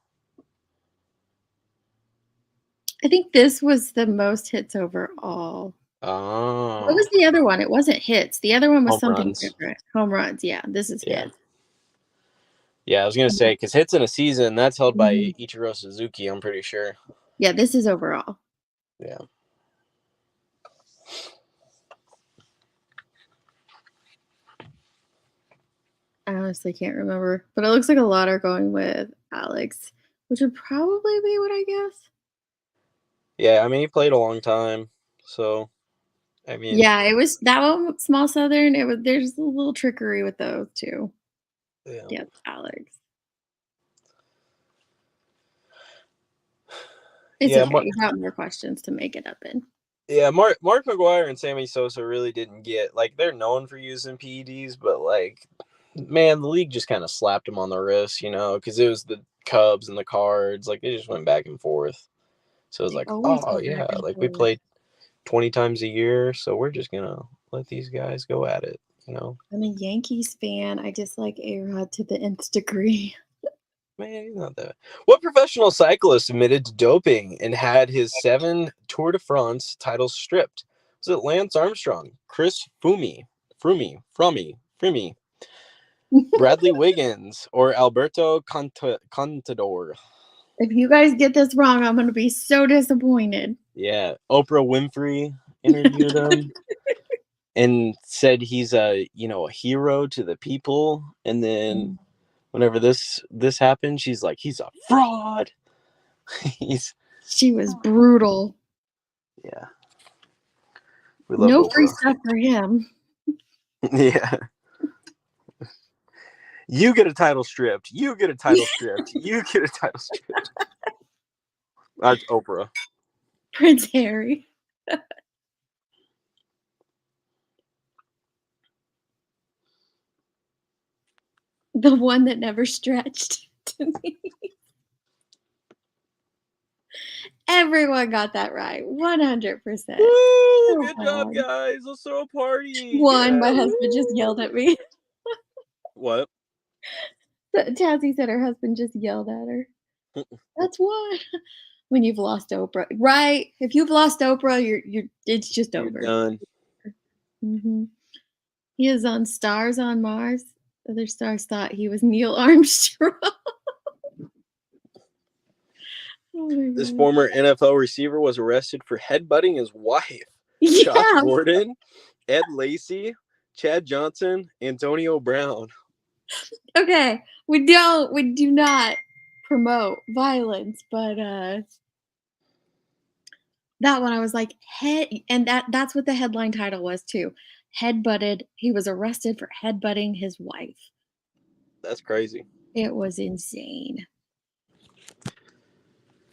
I think this was the most hits overall. What Oh, was the other one? It wasn't hits. The other one was home something runs. different. Home runs. Yeah, this is Yeah. hits. Yeah, I was gonna say because hits in a season that's held by Mhm. Ichiro Suzuki. I'm pretty sure. Yeah, this is overall. Yeah. I honestly can't remember, but it looks like a lot are going with Alex, which would probably be what I guess. Yeah, I mean he played a long time, so I mean, Yeah, it was that one, Small Southern. It was there's a little trickery with those too. yeah, Yeah, Alex. It's yeah, okay. You got more questions to make it up in. yeah. Mark McGuire and Sammy Sosa really didn't get like they're known for using PEDs, but like, man, the league just kind of slapped them on the wrist, because it was the Cubs and the Cards, like they just went back and forth. So it was They like, always oh go back yeah, and like we forth. play 20 times a year, so we're just gonna let these guys go at it. I'm a Yankees fan. I dislike A-Rod to the nth degree. Man, he's not that. What professional cyclist admitted to doping and had his 7 Tour de France titles stripped? Was it Lance Armstrong, Chris Frummy, Bradley Wiggins, or Alberto Contador? If you guys get this wrong, I'm going to be so disappointed. Yeah, Oprah Winfrey interviewed him and said he's a hero to the people. And then whenever this happened, she's like, he's a fraud. He's She was brutal. yeah. We love No free Oprah. stuff for him. Yeah. You get a title stripped. You get a title stripped. You get a title stripped. That's Oprah. Prince Harry. The one that never stretched to me. Everyone got that right. 100%. Woo! So Good job, bad. guys. Let's throw a party. One, Yeah. my husband just yelled at me. What? Tazzy said her husband just yelled at her. That's one. When you've lost Oprah, right? If you've lost Oprah, you're it's just You're over. done. Mhm. He is on Stars on Mars. Other stars thought he was Neil Armstrong. Oh my This god. former NFL receiver was arrested for headbutting his wife. Josh Yeah. Gordon, Ed Lacy, Chad Johnson, Antonio Brown. Okay. We do not promote violence, but that one I was like, head and that's what the headline title was too. Headbutted. He was arrested for headbutting his wife. That's crazy. It was insane.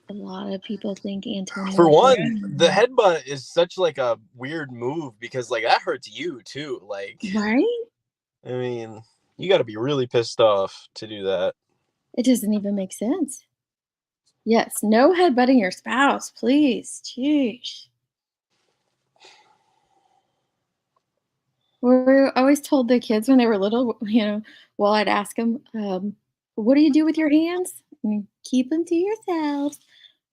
A lot of people think For Antonio one, the Brown. headbutt is such like a weird move because like that hurts you too. Like, Right? I mean, you got to be really pissed off to do that. It doesn't even make sense. Yes, no headbutting your spouse, please. Jeez. We always told the kids when they were little, well, I'd ask them, what do you do with your hands? Keep them to yourselves.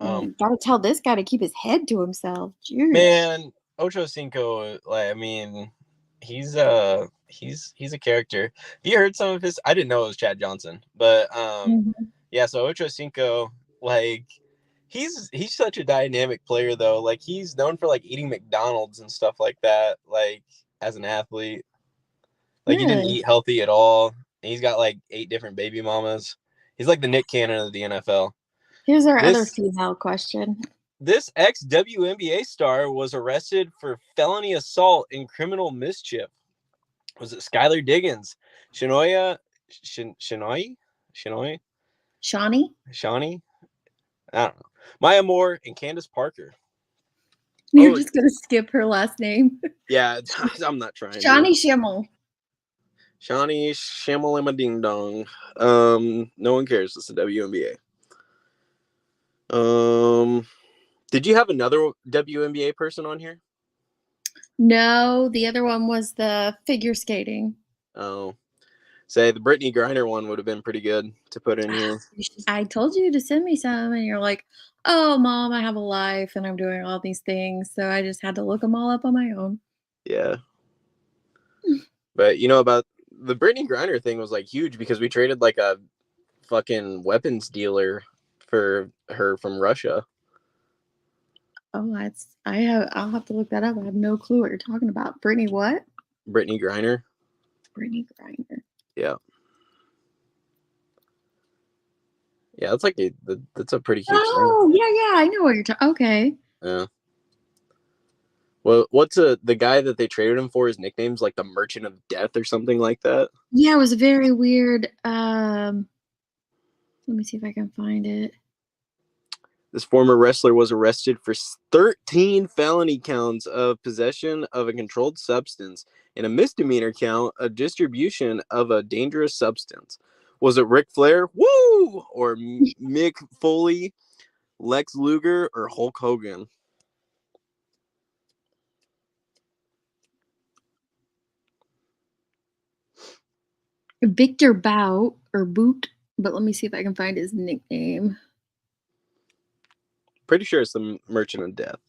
Gotta tell this guy to keep his head to himself. Jeez. Man, Ocho Cinco, like I mean, he's a character. Have you heard some of his? I didn't know it was Chad Johnson, but Mhm. yeah. So Ocho Cinco, like he's such a dynamic player though. Like he's known for like eating McDonald's and stuff like that. Like as an athlete, like he didn't Really? eat healthy at all. And he's got like 8 different baby mamas. He's like the Nick Cannon of the NFL. Here's our other This female question. This ex-WNBA star was arrested for felony assault and criminal mischief. Was it Skylar Diggins, Shanoya, Shanoy, Shawnee? I don't know. Maya Moore and Candace Parker. You're Oh just gonna skip her last name. yeah, I'm not trying Shawnee to. Schimmel. Shawnee Shamalama Ding Dong. No one cares. It's the WNBA. Did you have another WNBA person on here? No, the other one was the figure skating. Oh. Say the Brittany Griner one would have been pretty good to put in here. I told you to send me some, and you're like, "Oh, mom, I have a life, and I'm doing all these things, so I just had to look them all up on my own." Yeah. But you know about the Brittany Griner thing was like huge because we traded like a fucking weapons dealer for her from Russia. Oh, I'll have to look that up. I have no clue what you're talking about. Brittany what? Brittany Griner. Brittany Griner. Yeah. Yeah, that's like that's a pretty huge thing. Oh, yeah, I know what you're talking. Okay. Yeah. Well, what's the guy that they traded him for? His nickname's like the Merchant of Death or something like that. Yeah, it was very weird. Let me see if I can find it. This former wrestler was arrested for 13 felony counts of possession of a controlled substance and a misdemeanor count of distribution of a dangerous substance. Was it Ric Flair? Woo! Or Mick Foley, Lex Luger, or Hulk Hogan? Victor Bout or Boot, but let me see if I can find his nickname. Pretty sure it's the Merchant of Death.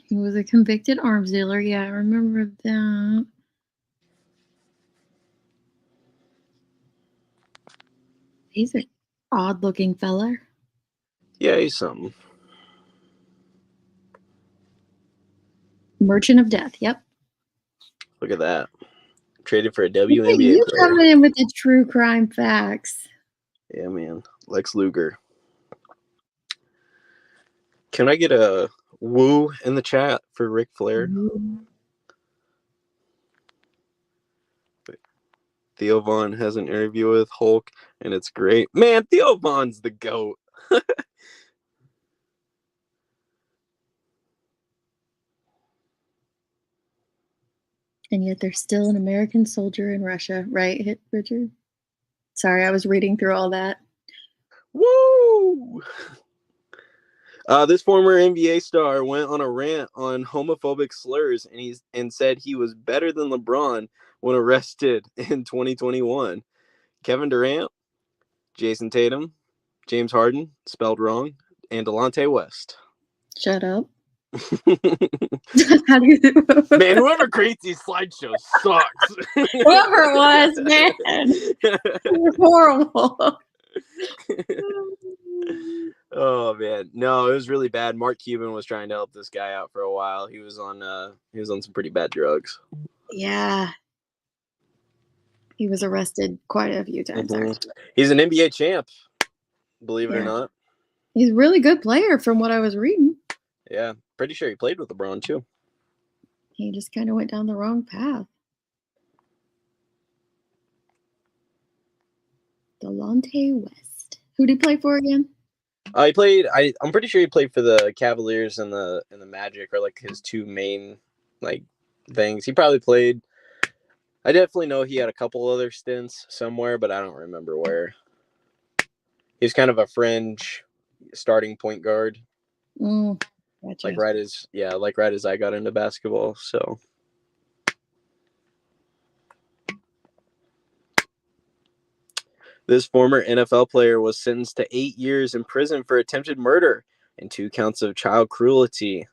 He was a convicted arms dealer. Yeah, I remember that. He's an odd-looking fella. Yeah, he's something. Merchant of Death. Yep. Look at that. Traded for a Look at WNBA you player. coming in with the true crime facts. Yeah, man. Lex Luger. Can I get a woo in the chat for Ric Flair? Theo Vaughn has an interview with Hulk, and it's great. Man, Theo Vaughn's the GOAT. And yet there's still an American soldier in Russia, right, Richard? Sorry, I was reading through all that. Woo! This former NBA star went on a rant on homophobic slurs and said he was better than LeBron when arrested in 2021. Kevin Durant, Jason Tatum, James Harden, spelled wrong, and Delonte West. Shut up. How do you Man, whoever creates these slideshows sucks. Whoever it was, man. You're horrible. Oh man, no, it was really bad. Mark Cuban was trying to help this guy out for a while. He was on some pretty bad drugs. Yeah. He was arrested quite a few times. Actually. He's an NBA champ, believe it or not. He's a really good player from what I was reading. Yeah, pretty sure he played with LeBron too. He just kind of went down the wrong path. Delonte West. Who did he play for again? He played. I'm pretty sure he played for the Cavaliers and the Magic are like his two main like things. He probably played. I definitely know he had a couple other stints somewhere, but I don't remember where. He's kind of a fringe starting point guard. Gotcha. Like right as I got into basketball. So this former NFL player was sentenced to 8 years in prison for attempted murder and 2 counts of child cruelty.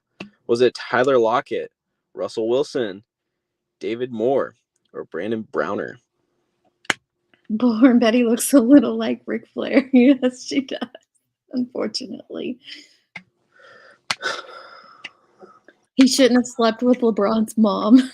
Was it Tyler Lockett, Russell Wilson, David Moore, or Brandon Browner? Poor Betty looks a little like Ric Flair. Yes, she does, unfortunately. He shouldn't have slept with LeBron's mom.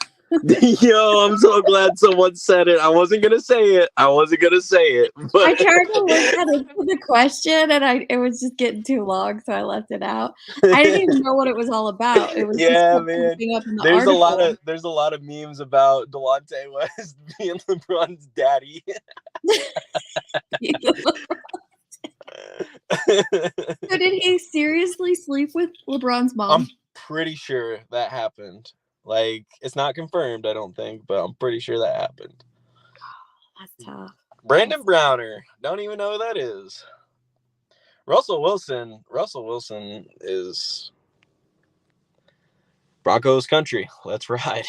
Yo, I'm so glad someone said it. I wasn't gonna say it. But I tried to look at it for the question, and it was just getting too long, so I left it out. I didn't even know what it was all about. It was yeah, just man. up in the There's article. a lot of memes about Delonte West being LeBron's daddy. So did he seriously sleep with LeBron's mom? I'm pretty sure that happened. Like, it's not confirmed, I don't think, but I'm pretty sure that happened. That's tough. Brandon Browner. Don't even know who that is. Russell Wilson is Broncos country. Let's ride.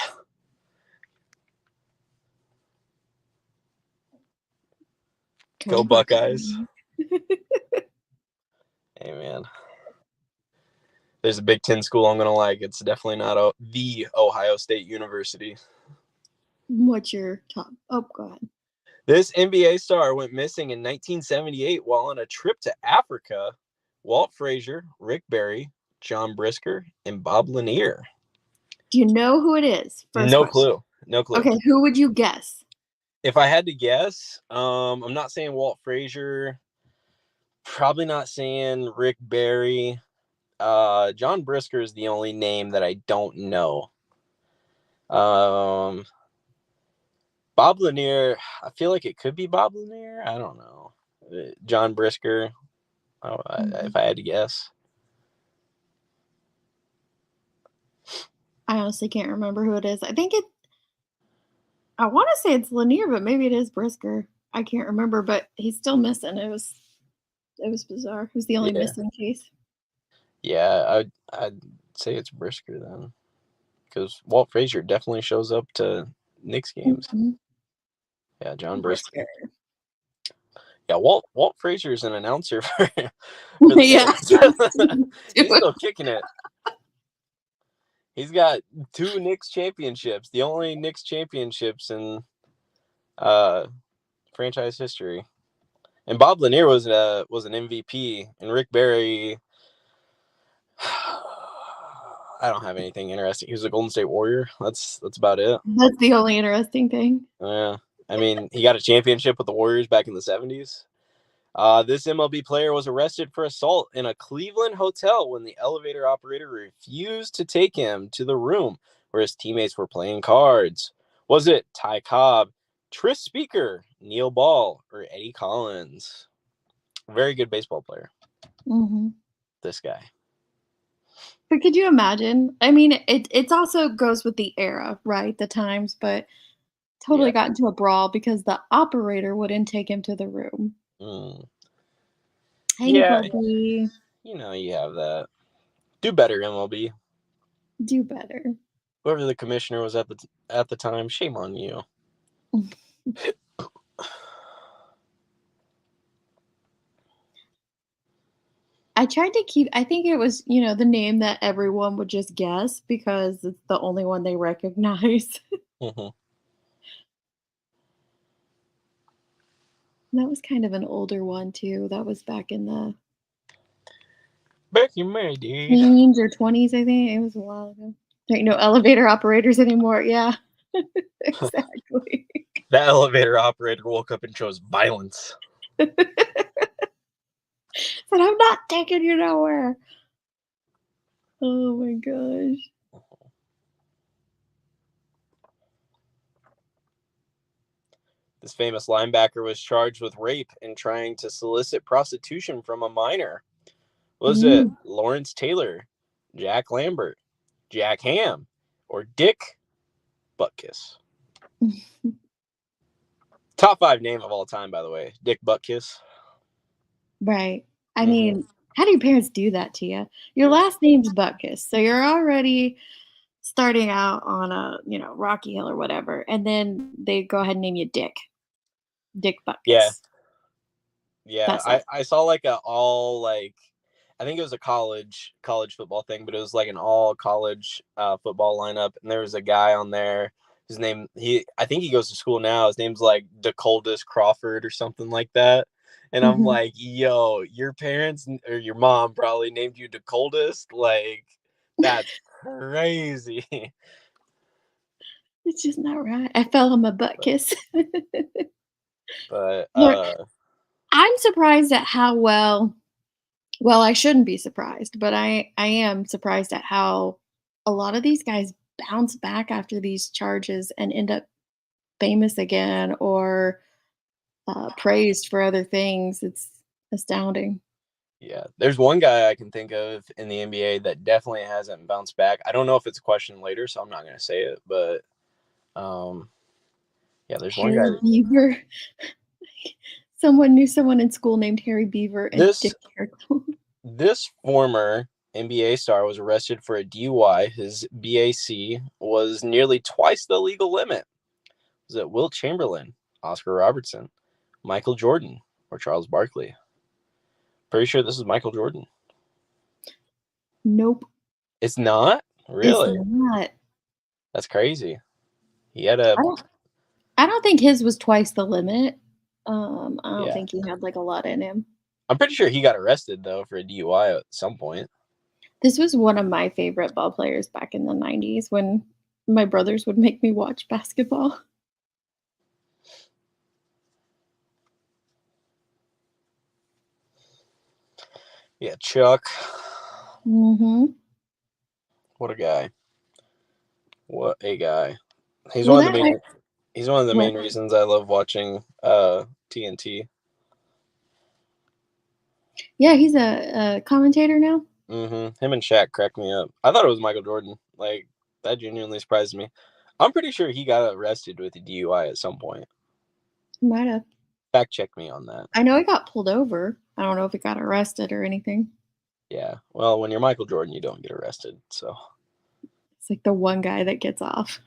Go Buckeyes. Hey, man. There's a Big Ten school I'm going to like. It's definitely not the Ohio State University. What's your top? Oh, go ahead. This NBA star went missing in 1978 while on a trip to Africa. Walt Frazier, Rick Barry, John Brisker, and Bob Lanier. Do you know who it is? No clue. Okay, who would you guess? If I had to guess, I'm not saying Walt Frazier. Probably not saying Rick Barry. John Brisker is the only name that I don't know. Bob Lanier, I feel like it could be Bob Lanier. I don't know. John Brisker, if I had to guess. I honestly can't remember who it is. I want to say it's Lanier, but maybe it is Brisker. I can't remember, but he's still missing. It was bizarre. It was the only missing case. Yeah, I'd say it's Brisker then, because Walt Frazier definitely shows up to Knicks games. Mm-hmm. Yeah, John Brisker. Yeah, Walt Frazier is an announcer for yeah. He's still kicking it. He's got 2 Knicks championships, the only Knicks championships in franchise history. And Bob Lanier was an MVP, and Rick Barry, I don't have anything interesting. He was a Golden State Warrior. That's about it. That's the only interesting thing. Yeah. I mean, he got a championship with the Warriors back in the 70s. This MLB player was arrested for assault in a Cleveland hotel when the elevator operator refused to take him to the room where his teammates were playing cards. Was it Ty Cobb, Tris Speaker, Neil Ball, or Eddie Collins? Very good baseball player. Mm-hmm. This guy. But could you imagine? I mean, it also goes with the era, right? The times, but totally got into a brawl because the operator wouldn't take him to the room. Hey, MLB. You know, you have that. Do better, MLB. Do better. Whoever the commissioner was at the time, shame on you. I tried to keep, I think it was, the name that everyone would just guess because it's the only one they recognize. Mm-hmm. That was kind of an older one too. That was back in my days. Teens or 20s, I think. It was a while ago. There ain't no elevator operators anymore. Yeah, exactly. That elevator operator woke up and chose violence. Said, I'm not taking you nowhere. Oh my gosh. This famous linebacker was charged with rape and trying to solicit prostitution from a minor. Was it Lawrence Taylor, Jack Lambert, Jack Ham, or Dick Buttkiss? Top 5 name of all time, by the way. Dick Buttkiss. Right. I mean, how do your parents do that to you? Your last name's Buttkiss, so you're already starting out on a, Rocky Hill or whatever, and then they go ahead and name you Dick Buttkiss. Yeah. I saw like I think it was a college football thing, but it was like an all college football lineup, and there was a guy on there. His name, I think he goes to school now. His name's like DeColdest Crawford or something like that. And I'm like, yo, your parents or your mom probably named you DeColdest. Like, that's crazy. It's just not right. I fell on my butt kiss. But I'm surprised at how well I shouldn't be surprised, but I am surprised at how a lot of these guys bounce back after these charges and end up famous again or praised for other things. It's astounding. Yeah, there's one guy I can think of in the NBA that definitely hasn't bounced back. I don't know if it's a question later, so I'm not going to say it, but there's one guy. Beaver. Someone knew someone in school named Harry Beaver and Dick Carroll. This former NBA star was arrested for a DUI. His BAC was nearly twice the legal limit. Was it Wilt Chamberlain, Oscar Robertson, Michael Jordan, or Charles Barkley? Pretty sure this is Michael Jordan. Nope. It's not? Really? It's not. That's crazy. He had a I don't think his was twice the limit. I don't Yeah. think he had like a lot in him. I'm pretty sure he got arrested though for a DUI at some point. This was one of my favorite ball players back in the 90s when my brothers would make me watch basketball. Yeah, Chuck. Mm-hmm. What a guy. What a guy. He's Well, one of the that main he's one of the what? main reasons I love watching TNT. Yeah, he's a commentator now. Him and Shaq cracked me up. I thought it was Michael Jordan. Like, that genuinely surprised me. I'm pretty sure he got arrested with a DUI at some point. Might have. Fact check me on that. I know he got pulled over. I don't know if he got arrested or anything. Yeah. Well, when you're Michael Jordan, you don't get arrested. So, It's like the one guy that gets off.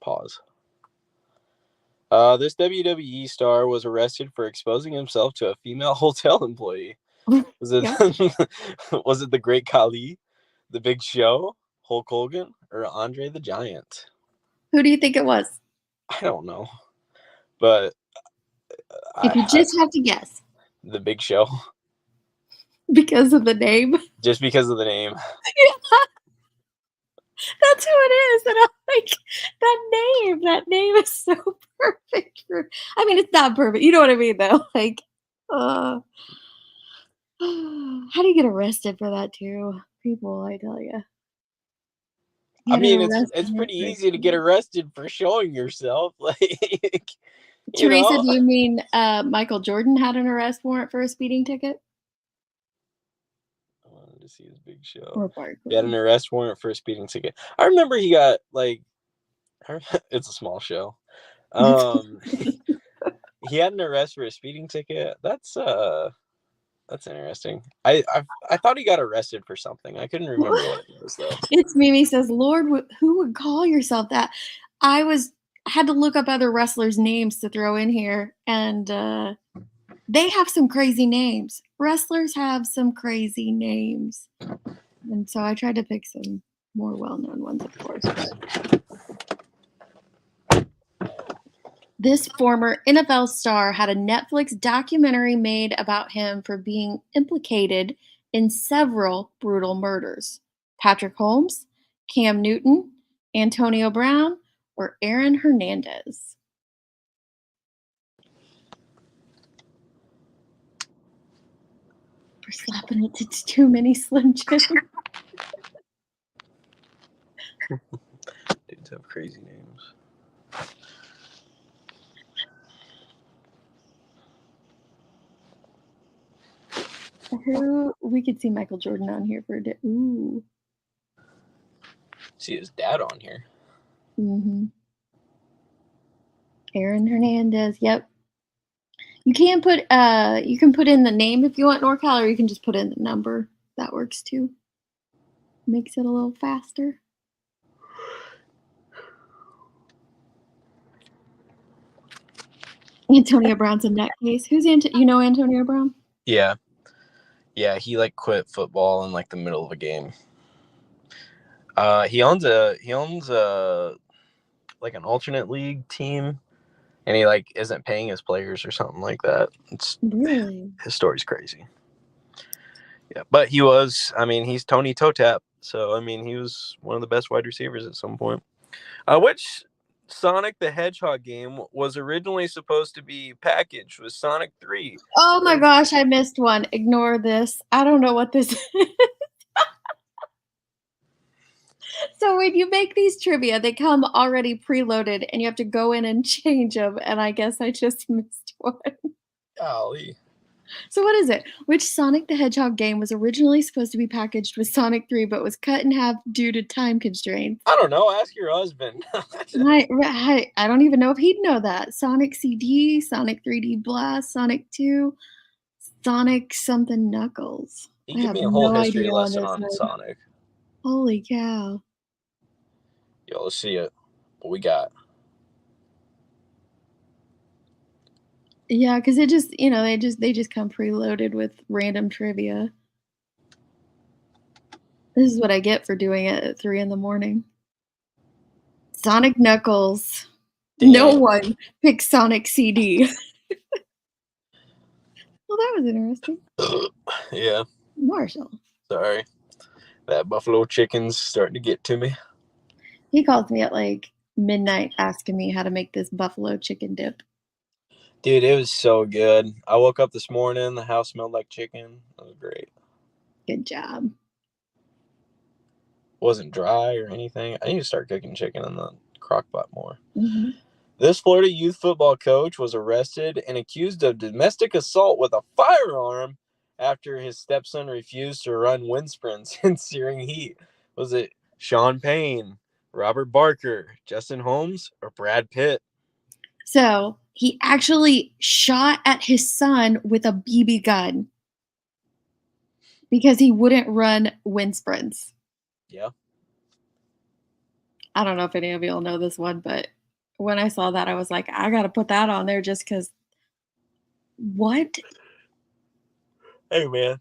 Pause. This WWE star was arrested for exposing himself to a female hotel employee. Was it was it the Great Khali, the Big Show, Hulk Hogan, or Andre the Giant? Who do you think it was? I don't know, but If you just have to guess. The Big Show. Because of the name. Just because of the name. That's who it is. And I'm like, that name is so perfect for, I mean, it's not perfect. You know what I mean, though? Like, how do you get arrested for that, too? People, I tell you. I mean, it's pretty easy to get arrested for showing yourself. Like, Teresa, do you mean Michael Jordan had an arrest warrant for a speeding ticket? I wanted to see his Big Show. Or Barkley. He had an arrest warrant for a speeding ticket. I remember he got, like, it's a small show. He had an arrest for a speeding ticket. That's interesting. I thought he got arrested for something. I couldn't remember what it was though. It's Mimi says, Lord, who would call yourself that? I had to look up other wrestlers' names to throw in here, and they have some crazy names. Wrestlers have some crazy names. And so I tried to pick some more well-known ones, of course. This former NFL star had a Netflix documentary made about him for being implicated in several brutal murders. Patrick Holmes, Cam Newton, Antonio Brown, or Aaron Hernandez. For slapping it to too many Slim Jims. Dudes have crazy names. Who we could see Michael Jordan on here for a day. Ooh. See his dad on here. Aaron Hernandez. Yep. You can put in the name if you want NorCal, or you can just put in the number. That works too. Makes it a little faster. Antonio Brown's a nutcase. Who's Antonio Brown? Yeah. Yeah, he like quit football in like the middle of a game. He owns like an alternate league team, and he like isn't paying his players or something like that. It's really, his story's crazy. Yeah, but he's Tony Toe Tap, so I mean he was one of the best wide receivers at some point. Which Sonic the Hedgehog game was originally supposed to be packaged with Sonic 3. Oh my gosh, I missed one. Ignore this. I don't know what this is. So when you make these trivia, they come already preloaded, and you have to go in and change them, and I guess I just missed one. Golly. So what is it? Which Sonic the Hedgehog game was originally supposed to be packaged with Sonic 3 but was cut in half due to time constraints? I don't know. Ask your husband. I don't even know if he'd know that. Sonic CD, Sonic 3D Blast, Sonic 2, Sonic something Knuckles. He gave me a whole history lesson on Sonic. Holy cow. Yo, let's see it. What we got? Yeah, because it just, they just come preloaded with random trivia. This is what I get for doing it at 3 in the morning. Sonic Knuckles. No Damn. one picked Sonic CD. Well, that was interesting. Yeah. Marshall. Sorry. That buffalo chicken's starting to get to me. He called me at like midnight asking me how to make this buffalo chicken dip. Dude, it was so good. I woke up this morning, the house smelled like chicken. It was great. Good job. Wasn't dry or anything. I need to start cooking chicken in the crock pot more. Mm-hmm. This Florida youth football coach was arrested and accused of domestic assault with a firearm after his stepson refused to run wind sprints in searing heat. Was it Sean Payne, Robert Barker, Justin Holmes, or Brad Pitt? So he actually shot at his son with a BB gun because he wouldn't run wind sprints. Yeah. I don't know if any of y'all know this one, but when I saw that, I was like, I got to put that on there just because. What? Hey, man.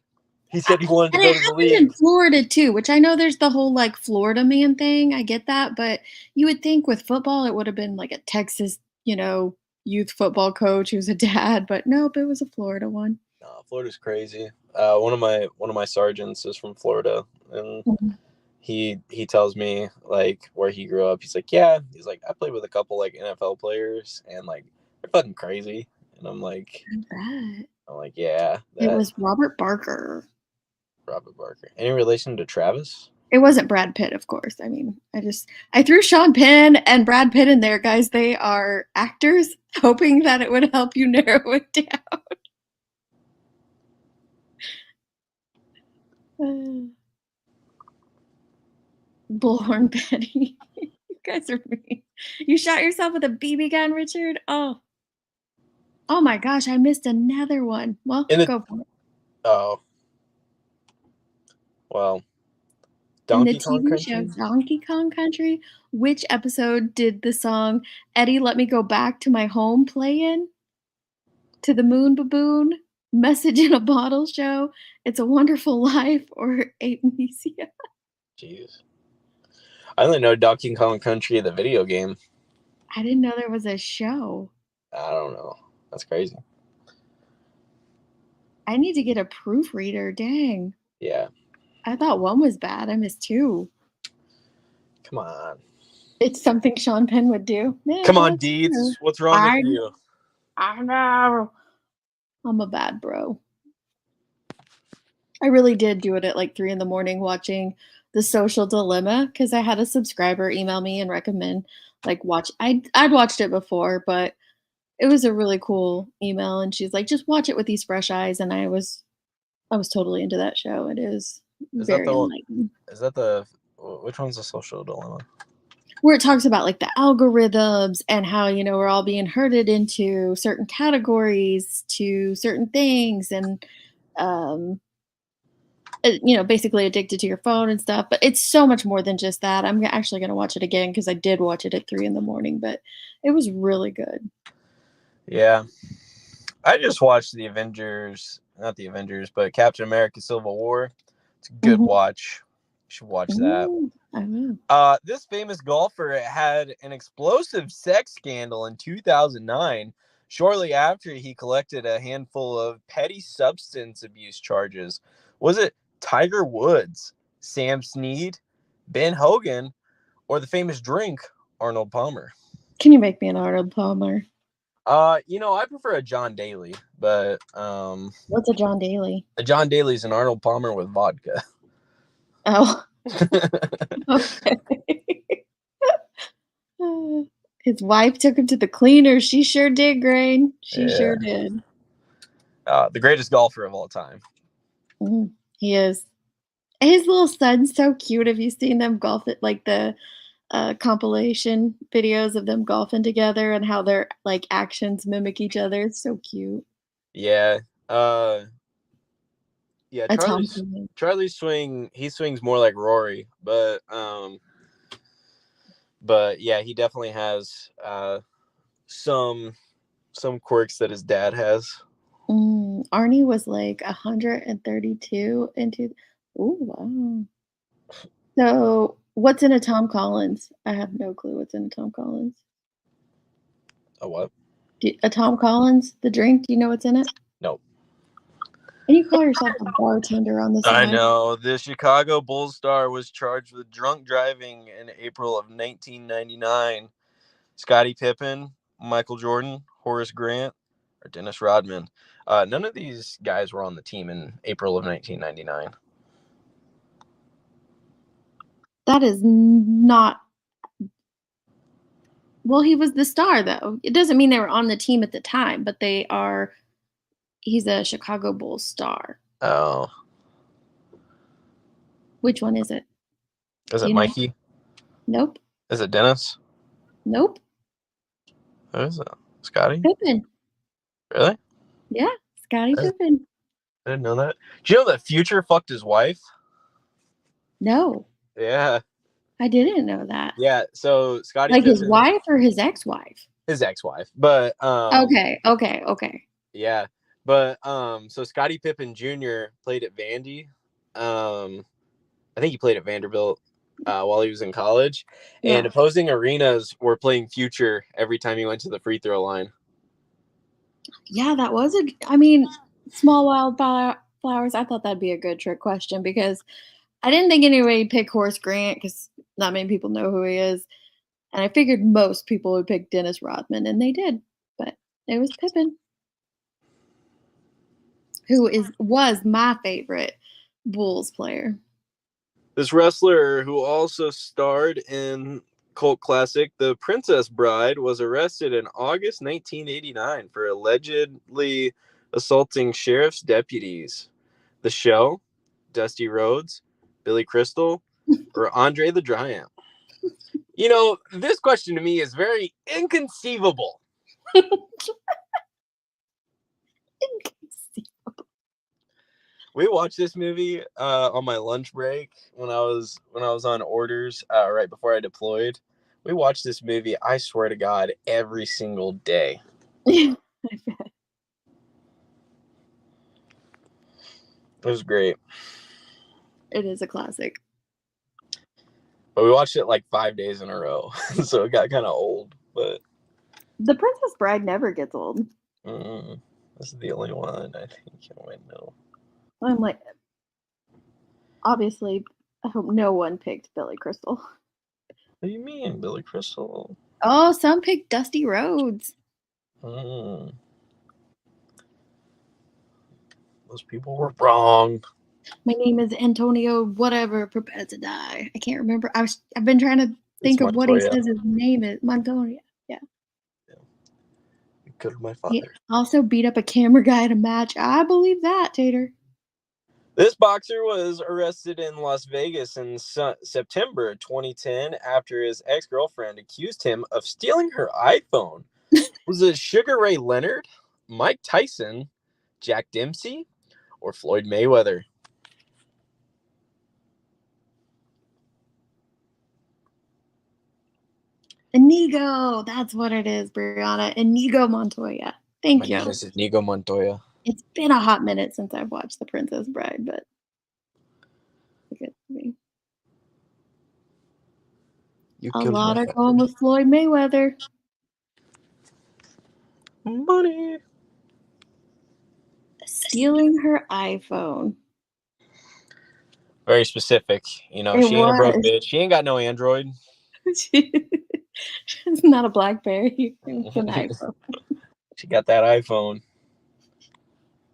He said he wanted to And go it to the happened in league. Florida too, which I know there's the whole like Florida man thing. I get that, but you would think with football it would have been like a Texas, youth football coach who's a dad, but nope, it was a Florida one. No, Florida's crazy. One of my sergeants is from Florida, and Mhm. he tells me like where he grew up. He's like, yeah. He's like, I played with a couple like NFL players, and like they're fucking crazy. And I'm like, I bet. Yeah, It that was Robert Barker. Robert Barker. Any relation to Travis? It wasn't Brad Pitt, of course. I mean, I threw Sean Penn and Brad Pitt in there, guys. They are actors, hoping that it would help you narrow it down. Bullhorn Betty. You guys are mean. You shot yourself with a BB gun, Richard? Oh my gosh, I missed another one. Well, In the go for it. oh well, In the Donkey Kong TV show Country. Donkey Kong Country, which episode did the song Eddie Let Me Go Back to My Home play in? To the Moon Baboon, Message in a Bottle Show, It's a Wonderful Life, or Amnesia? Jeez, I only know Donkey Kong Country, the video game. I didn't know there was a show. I don't know. That's crazy. I need to get a proofreader. Dang. Yeah. I thought one was bad. I missed two. Come on. It's something Sean Penn would do. Man, Come on, that's true. Deeds. What's wrong with you? I know. I'm a bad bro. I really did do it at like 3 in the morning watching The Social Dilemma because I had a subscriber email me and recommend like watch. I'd watched it before, but it was a really cool email, and she's like, just watch it with these fresh eyes, and I was totally into that show. It is Is that very the enlightening. which one's The Social Dilemma? Where it talks about like the algorithms and how we're all being herded into certain categories to certain things, and um basically addicted to your phone and stuff. But it's so much more than just that. I'm actually going to watch it again because I did watch it at 3 in the morning, but it was really good. Yeah. I just watched the Avengers, not the Avengers, but Captain America Civil War. It's a good watch. You should watch that. I will. This famous golfer had an explosive sex scandal in 2009, shortly after he collected a handful of petty substance abuse charges. Was it Tiger Woods, Sam Snead, Ben Hogan, or the famous drink Arnold Palmer? Can you make me an Arnold Palmer? I prefer a John Daly, but What's a John Daly? a John Daly's an Arnold Palmer with vodka. Oh, okay. His wife took him to the cleaner. She sure did, Grain. She sure did. The greatest golfer of all time. He is. His little son's so cute. Have you seen them golf at like the compilation videos of them golfing together and how their like actions mimic each other? It's so cute. Yeah. Charlie's swing, he swings more like Rory, but yeah, he definitely has some some quirks that his dad has. Arnie was like 132 into. Oh wow! So what's in a Tom Collins? I have no clue what's in a Tom Collins. A what? A Tom Collins, the drink. Do you know what's in it? Nope. And you call yourself a bartender on the I side? know. The Chicago Bulls star was charged with drunk driving in April of 1999. Scottie Pippen, Michael Jordan, Horace Grant, or Dennis Rodman. None of these guys were on the team in April of 1999. That is not. Well, he was the star, though. It doesn't mean they were on the team at the time, but they are. He's a Chicago Bulls star. Oh. Which one is it? Is it Mikey? Nope. Is it Dennis? Nope. Who is it? Scotty? Pippen. Really? Yeah, Scottie Pippen. I didn't know that. Do you know that Future fucked his wife? No. Yeah. I didn't know that. Yeah. So Scottie like Pippen, his wife or his ex-wife? His ex-wife. But Okay. Yeah. But so Scottie Pippen Jr. played at Vandy. I think he played at Vanderbilt while he was in college. Yeah. And opposing arenas were playing Future every time he went to the free throw line. Yeah, that was I mean, Small Wildflowers, I thought that'd be a good trick question because I didn't think anybody would pick Horace Grant because not many people know who he is. And I figured most people would pick Dennis Rodman, and they did. But it was Pippen, who was my favorite Bulls player. This wrestler who also starred in cult classic The Princess Bride was arrested in August 1989 for allegedly assaulting sheriff's deputies. The Show, Dusty Rhodes, Billy Crystal, or Andre the Giant? You know, this question to me is very inconceivable. We watched this movie on my lunch break when I was on orders right before I deployed. We watched this movie, I swear to God, every single day. I bet. It was great. It is a classic. But we watched it like 5 days in a row, so it got kind of old. But The Princess Bride never gets old. This is the only one I think I might know. I'm like, obviously, I hope no one picked Billy Crystal. What do you mean, Billy Crystal? Oh, some picked Dusty Rhodes. Those people were wrong. My name is Antonio whatever, prepared to die. I can't remember. I've been trying to think of what he says his name is. Montoya. Yeah. You killed my father. He also beat up a camera guy at a match. I believe that, Tater. This boxer was arrested in Las Vegas in September 2010 after his ex-girlfriend accused him of stealing her iPhone. Was it Sugar Ray Leonard, Mike Tyson, Jack Dempsey, or Floyd Mayweather? Inigo. That's what it is, Brianna. Inigo Montoya. Thank you. This is Inigo Montoya. It's been a hot minute since I've watched The Princess Bride, but it's a good movie. A lot are going with Floyd Mayweather. Money. Stealing her iPhone. Very specific. You know, she ain't a broke bitch. She ain't got no Android. It's not a BlackBerry. It's an iPhone. She got that iPhone.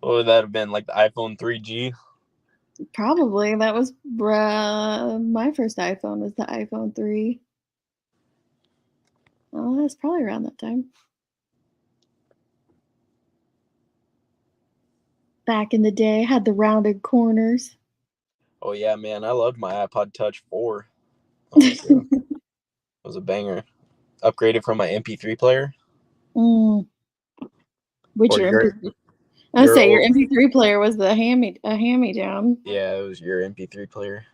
What would that have been? Like the iPhone 3G? Probably. That was my first iPhone was the iPhone 3. Oh, that's probably around that time. Back in the day, had the rounded corners. Oh yeah, man. I loved my iPod Touch 4. It was a banger. Upgraded from my MP3 player. Which your MP3? I was say your MP3 player was the hand-me-down. Yeah, it was your MP3 player.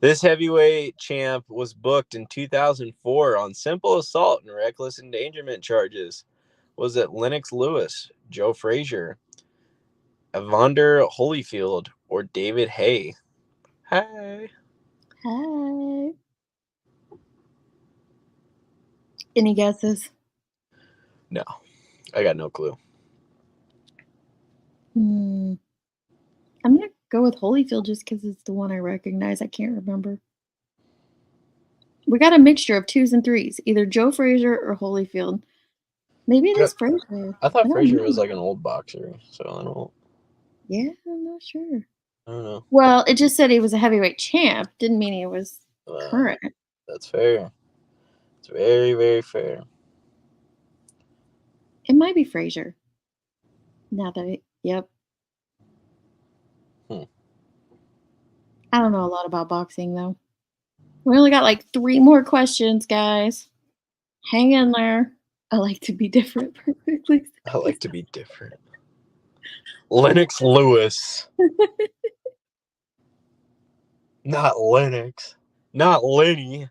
This heavyweight champ was booked in 2004 on simple assault and reckless endangerment charges. Was it Lennox Lewis, Joe Frazier, Evander Holyfield, or David Hay? Hey. Hi. Any guesses? No, I got no clue. I'm gonna go with Holyfield just because it's the one I recognize. I can't remember. We got a mixture of twos and threes, either Joe Frazier or Holyfield. Maybe it is Frazier. I I thought don't Frazier was know. like an old boxer, so Yeah, I'm not sure. I don't know. Well, it just said he was a heavyweight champ. Didn't mean he was current. That's fair. It's very, very fair. It might be Frazier. Yep. Hmm. I don't know a lot about boxing though. We only got like 3 more questions, guys. Hang in there. I like to be different. Perfectly. I like to be different. Lennox Lewis. Not Lennox. Not Lenny.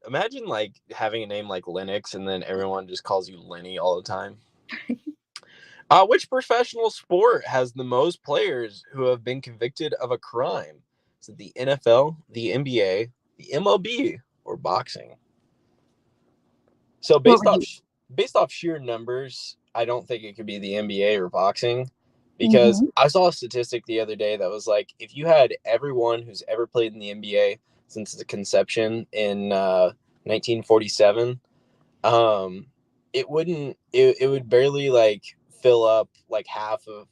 Imagine like having a name like Lennox and then everyone just calls you Lenny all the time. Which professional sport has the most players who have been convicted of a crime? Is it the NFL, the NBA, the MLB, or boxing? So based off sheer numbers, I don't think it could be the NBA or boxing, because I saw a statistic the other day that was like, if you had everyone who's ever played in the NBA since the conception in 1947, it would barely like fill up like half of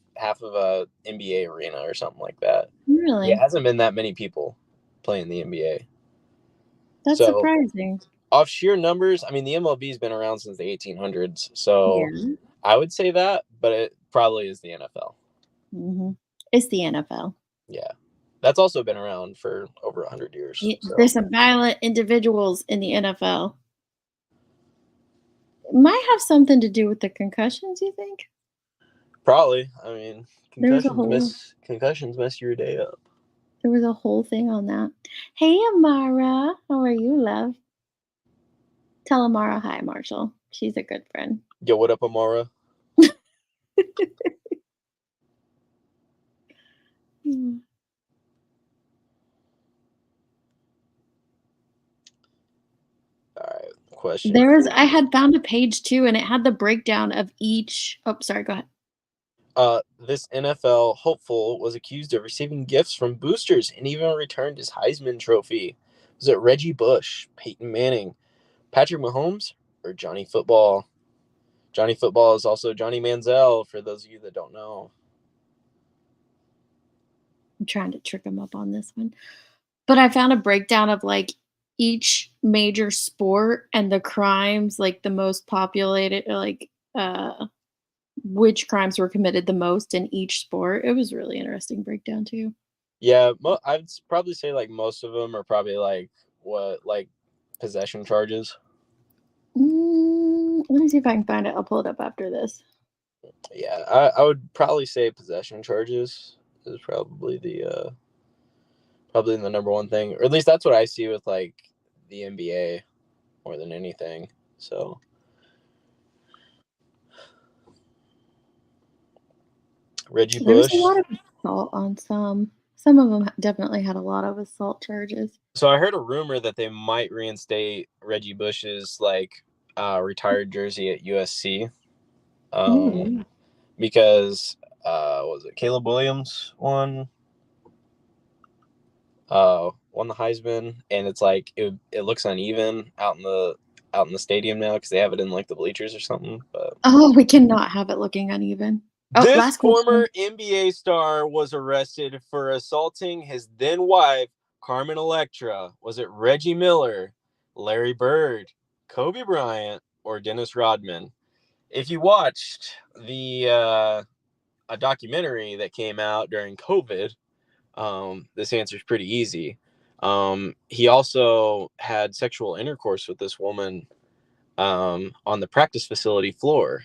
a NBA arena or something like that. Really? It hasn't been that many people playing the NBA. That's So surprising. off sheer numbers, I mean, the MLB's been around since the 1800s, so Yeah. I would say that, but it probably is the NFL. It's the NFL. Yeah, that's also been around for over 100 years. So. There's some violent individuals in the NFL. It might have something to do with the concussions, you think? Probably. I mean, There's a concussions mess your day up. There was a whole thing on that. Hey, Amara. How are you, love? Tell Amara hi, Marshall. She's a good friend. Yo, what up, Amara? All right, question. I had found a page too, and it had the breakdown of each. Oh, sorry, go ahead. This NFL hopeful was accused of receiving gifts from boosters and even returned his Heisman Trophy. Was it Reggie Bush, Peyton Manning, Patrick Mahomes, or Johnny Football? Johnny Football is also Johnny Manziel, for those of you that don't know. I'm trying to trick him up on this one. But I found a breakdown of like each major sport and the crimes, like the most populated, like which crimes were committed the most in each sport. It was really interesting breakdown too. Yeah, I'd probably say like most of them are probably like possession charges. Let me see if I can find it. I'll pull it up after this. Yeah, I would probably say possession charges is probably the number one thing, or at least that's what I see with like the NBA more than anything. So Reggie There was Bush. a lot of assault on some. Some of them definitely had a lot of assault charges. So I heard a rumor that they might reinstate Reggie Bush's like retired jersey at USC, because was it Caleb Williams won the Heisman, and it's like it looks uneven out in the stadium now because they have it in like the bleachers or something. But we cannot have it looking uneven. This last former question. NBA star was arrested for assaulting his then wife, Carmen Electra. Was it Reggie Miller, Larry Bird, Kobe Bryant, or Dennis Rodman? If you watched a documentary that came out during COVID, this answer is pretty easy. He also had sexual intercourse with this woman on the practice facility floor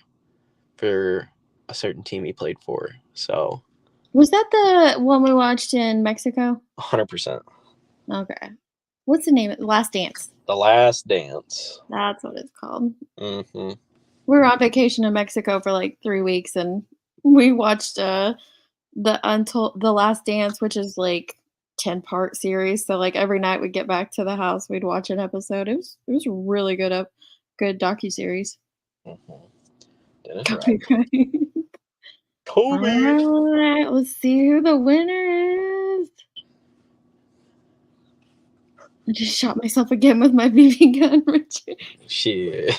for a certain team he played for. So Was that the one we watched in Mexico? 100%. Okay. What's the name of Last Dance? The Last Dance. That's what it's called. Mm-hmm. We were on vacation in Mexico for like 3 weeks, and we watched the Last Dance, which is like 10-part series. So like every night we'd get back to the house, we'd watch an episode. It was really good docuseries. Mm-hmm. That is Kobe right. Bryant. Kobe. All right, let's see who the winner is. I just shot myself again with my BB gun, Richard. Shit.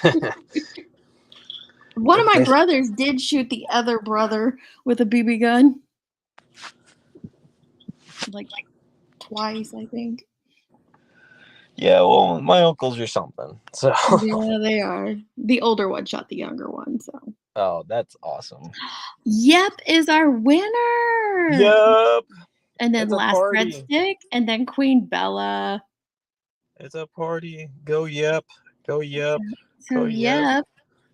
One of my brothers did shoot the other brother with a BB gun. Like twice, I think. Yeah, well, my uncles or something. So. Yeah, they are. The older one shot the younger one, so. Oh, that's awesome. Yep is our winner. Yup. And then It's a Last party. Breadstick, and then Queen Bella. It's a party. Go Yep. Go Yep. So Go Yep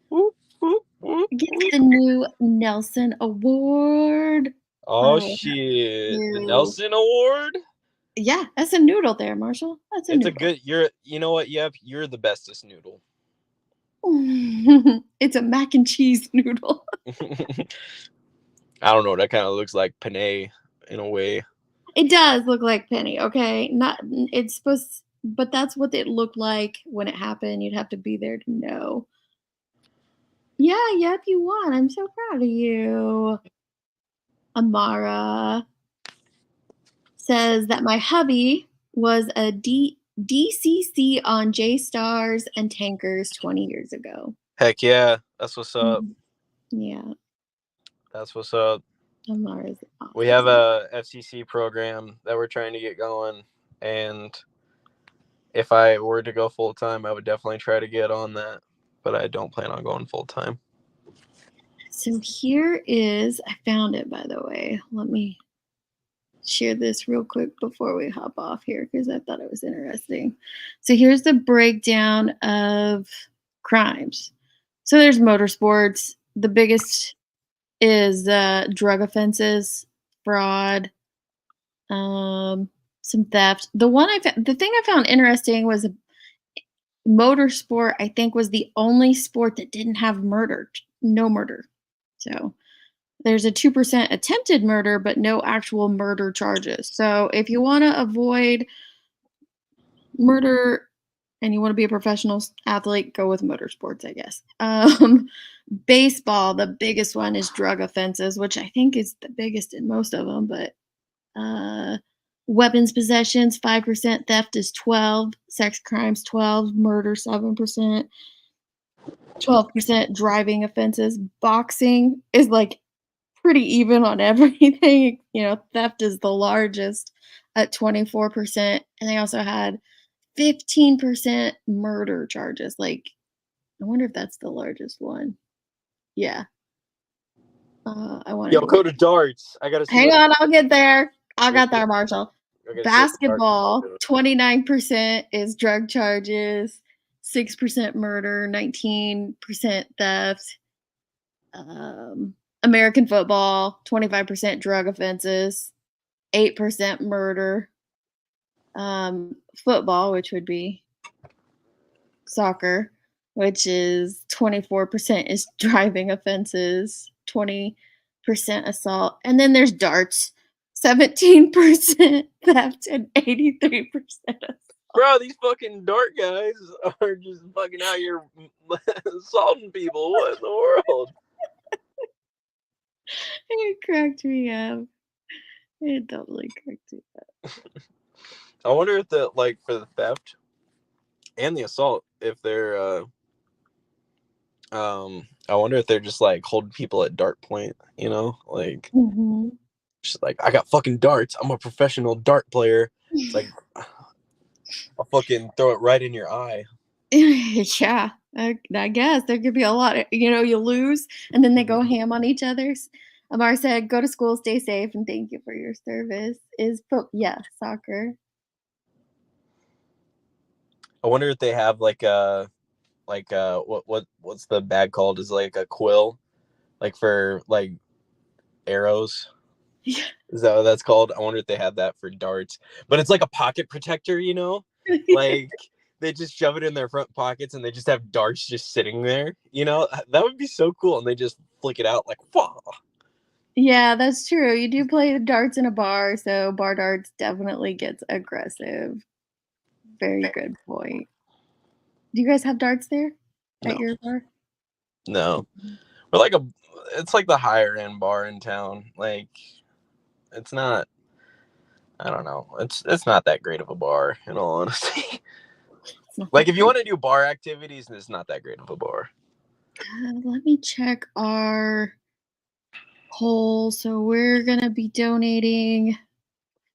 Whoop, whoop, whoop. gets the new Nelson Award. Oh, shit. The Nelson Award? Yeah, that's a noodle there, Marshall. That's a noodle. You know what, Yep? You're the bestest noodle. It's a mac and cheese noodle. I don't know. That kind of looks like penne in a way. It does look like Penny, okay? It's supposed, but that's what it looked like when it happened. You'd have to be there to know. Yeah, Yep, you won. I'm so proud of you. Amara says that my hubby was a DCC on J-Stars and Tankers 20 years ago. Heck yeah. That's what's up. Yeah. That's what's up. Amara's awesome. We have a FCC program that we're trying to get going. And if I were to go full time, I would definitely try to get on that. But I don't plan on going full time. So here is, I found it, by the way. Let me share this real quick before we hop off here because I thought it was interesting. So here's the breakdown of crimes. So there's motorsports. The biggest is drug offenses, fraud, some theft. The thing I found interesting was motorsport, I think, was the only sport that didn't have no murder. So there's a 2% attempted murder, but no actual murder charges. So if you want to avoid murder and you want to be a professional athlete, go with motorsports, I guess. Baseball, the biggest one is drug offenses, which I think is the biggest in most of them, but weapons possessions, 5%, theft is 12, sex crimes 12, murder 7%, 12% driving offenses. Boxing is like pretty even on everything. Theft is the largest at 24%, and they also had 15% murder charges. Like, I wonder if that's the largest one. Yeah. I want to go to darts. I gotta see. Hang on, I'll get there. I got there, Marshall. Okay, Basketball, 29% is drug charges, 6% murder, 19% theft. American football, 25% drug offenses, 8% murder. Football, which would be soccer, which is 24% is driving offenses, 20% assault. And then there's darts, 17% theft, and 83% assault. Bro, these fucking dart guys are just fucking out here assaulting people. What in the world? It cracked me up. It totally cracked me up. I wonder if for the theft and the assault, if they're I wonder if they're just like holding people at dart point, like just like, I got fucking darts. I'm a professional dart player. It's like, I'll fucking throw it right in your eye. Yeah, I guess there could be a lot. You lose, and then they go ham on each other's. Amar said, "Go to school, stay safe, and thank you for your service." Soccer. I wonder if they have what's the bag called? Is like a quill, like for like arrows. Yeah. Is that what that's called? I wonder if they have that for darts, but it's like a pocket protector, Like they just shove it in their front pockets and they just have darts just sitting there. You know, that would be so cool. And they just flick it out like, wow. Yeah, that's true. You do play darts in a bar, so bar darts definitely gets aggressive. Very good point. Do you guys have darts there No, at your bar? no. We're like it's like the higher end bar in town. Like it's not, I don't know. It's not that great of a bar, in all honesty. It's not Like that if you great. want to do bar activities, it's not that great of a bar. Let me check our poll. So we're gonna be donating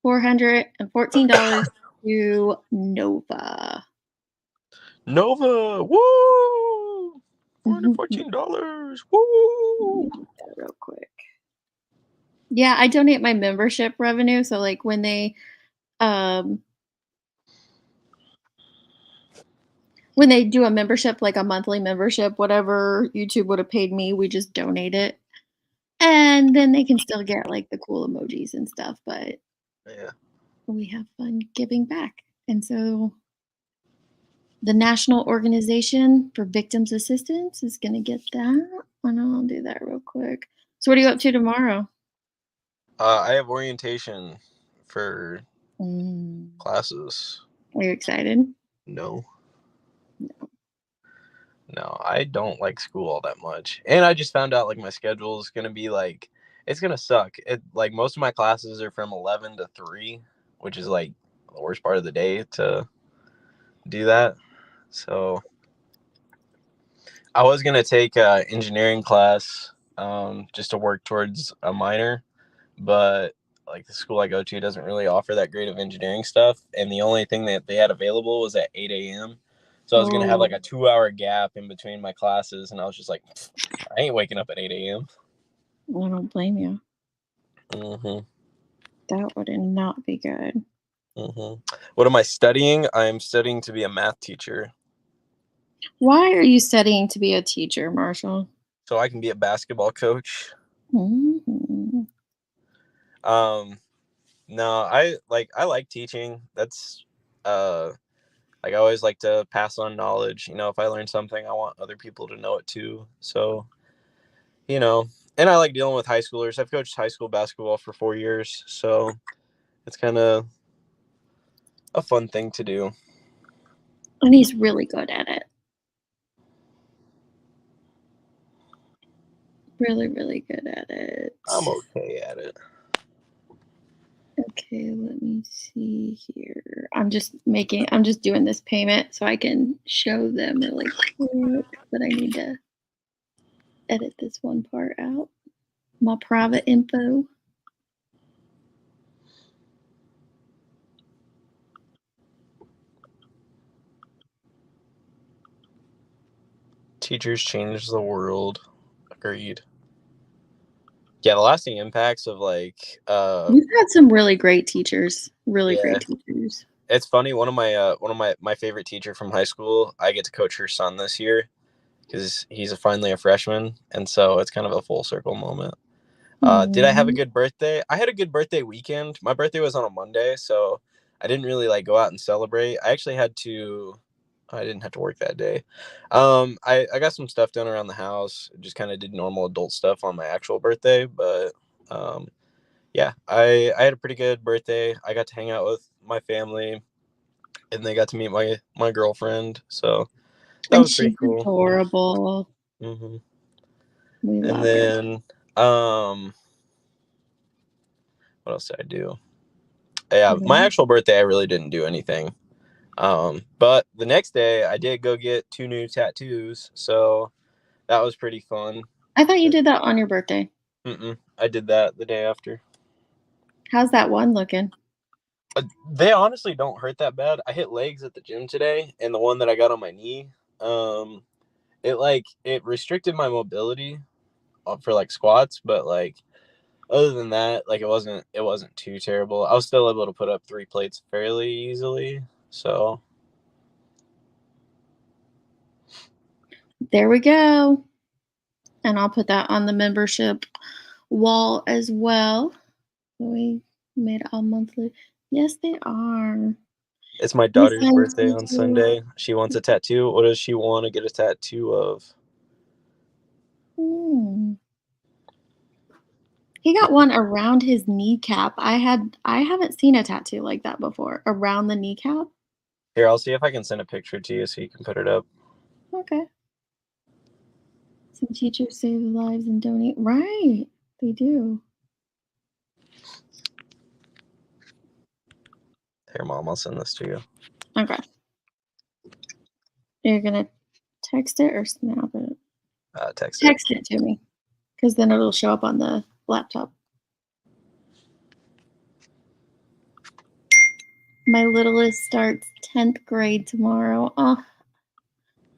$414 to Nova. Nova, woo! $414, woo! Real quick. Yeah, I donate my membership revenue. So like um when they do a membership, like a monthly membership, whatever YouTube would have paid me, we just donate it. And then they can still get like the cool emojis and stuff, but Yeah. we have fun giving back. And so the National Organization for Victims Assistance is going to get that. And I'll do that real quick. So, what are you up to tomorrow? I have orientation for Mm. classes. Are you excited? No. No, I don't like school all that much. And I just found out like my schedule is gonna be like it's gonna suck. It like most of my classes are from 11 to 3, which is like the worst part of the day to do that. So I was gonna take a engineering class just to work towards a minor, but like the school I go to doesn't really offer that great of engineering stuff, and the only thing that they had available was at 8 a.m. So I was gonna have like Oh, a 2 hour gap in between my classes, and I was just like, I ain't waking up at 8 a.m. I don't blame you. Mm-hmm. That would not be good. Mm-hmm. What am I studying? I'm studying to be a math teacher, Why are you studying to be a teacher, Marshall? so I can be a basketball coach. Mhm. Um, no, I like teaching. That's like I always like to pass on knowledge. You know, if I learn something, I want other people to know it too. So, you know, and I like dealing with high schoolers. I've coached high school basketball for 4 years, so it's kind of a fun thing to do. And he's really good at it. Really, really good at it. I'm okay at it. Okay, let me see here. I'm just doing this payment so I can show them really quick, but I need to edit this one part out. My private info. Teachers change the world. Agreed. Yeah, the lasting impacts of like You've had some really great teachers. Really yeah. great teachers. It's funny, one of my favorite teacher from high school, I get to coach her son this year because he's finally a freshman, and so it's kind of a full circle moment. Did I have a Mhm. good birthday? I had a good birthday weekend. My birthday was on a Monday, so I didn't really like go out and celebrate. I didn't have to work that day. I got some stuff done around the house. Just kind of did normal adult stuff on my actual birthday, but um, yeah, I had a pretty good birthday. I got to hang out with my family, and they got to meet my girlfriend. So that And was pretty she's cool. adorable. Hmm. We And love her. then what else did I do? Yeah, my Mhm. actual birthday, I really didn't do anything. But the next day, I did go get 2 new tattoos, so that was pretty fun. I thought you did that on your birthday. I did that the day after. How's that one looking? They honestly don't hurt that bad. I hit legs at the gym today, and the one that I got on my knee, it restricted my mobility for like squats, but like other than that, like it wasn't too terrible. I was still able to put up 3 plates fairly easily. So There we go. And I'll put that on the membership wall as well. We made it all monthly. Yes, they are. It's my He daughter's sent birthday on me- Sunday. She wants a tattoo. What does she want to get a tattoo of? He got one around his kneecap. I haven't seen a tattoo like that before. Around the kneecap? Here, I'll see if I can send a picture to you so you can put it up. Okay. Some teachers save lives and donate. Right. They do. Here, Mom, I'll send this to you. Okay. You're gonna text it or snap it? Text it. Text it to me. Because then it'll show up on the laptop. My littlest starts 10th grade tomorrow. Oh,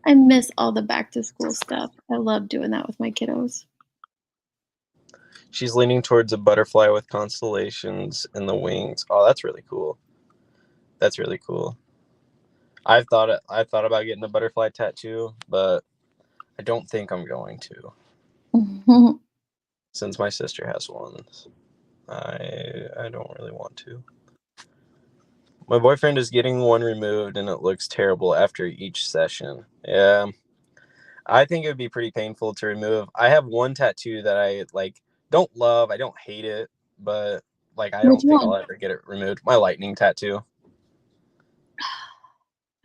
I miss all the back to school stuff. I love doing that with my kiddos. She's leaning towards a butterfly with constellations in the wings. Oh, that's really cool. That's really cool. I've thought about getting a butterfly tattoo, but I don't think I'm going to. Since my sister has one, I don't really want to. My boyfriend is getting one removed and it looks terrible after each session. Yeah. I think it would be pretty painful to remove. I have one tattoo that I don't love. I don't hate it, but I Which don't think I'll one? ever get it removed. My lightning tattoo.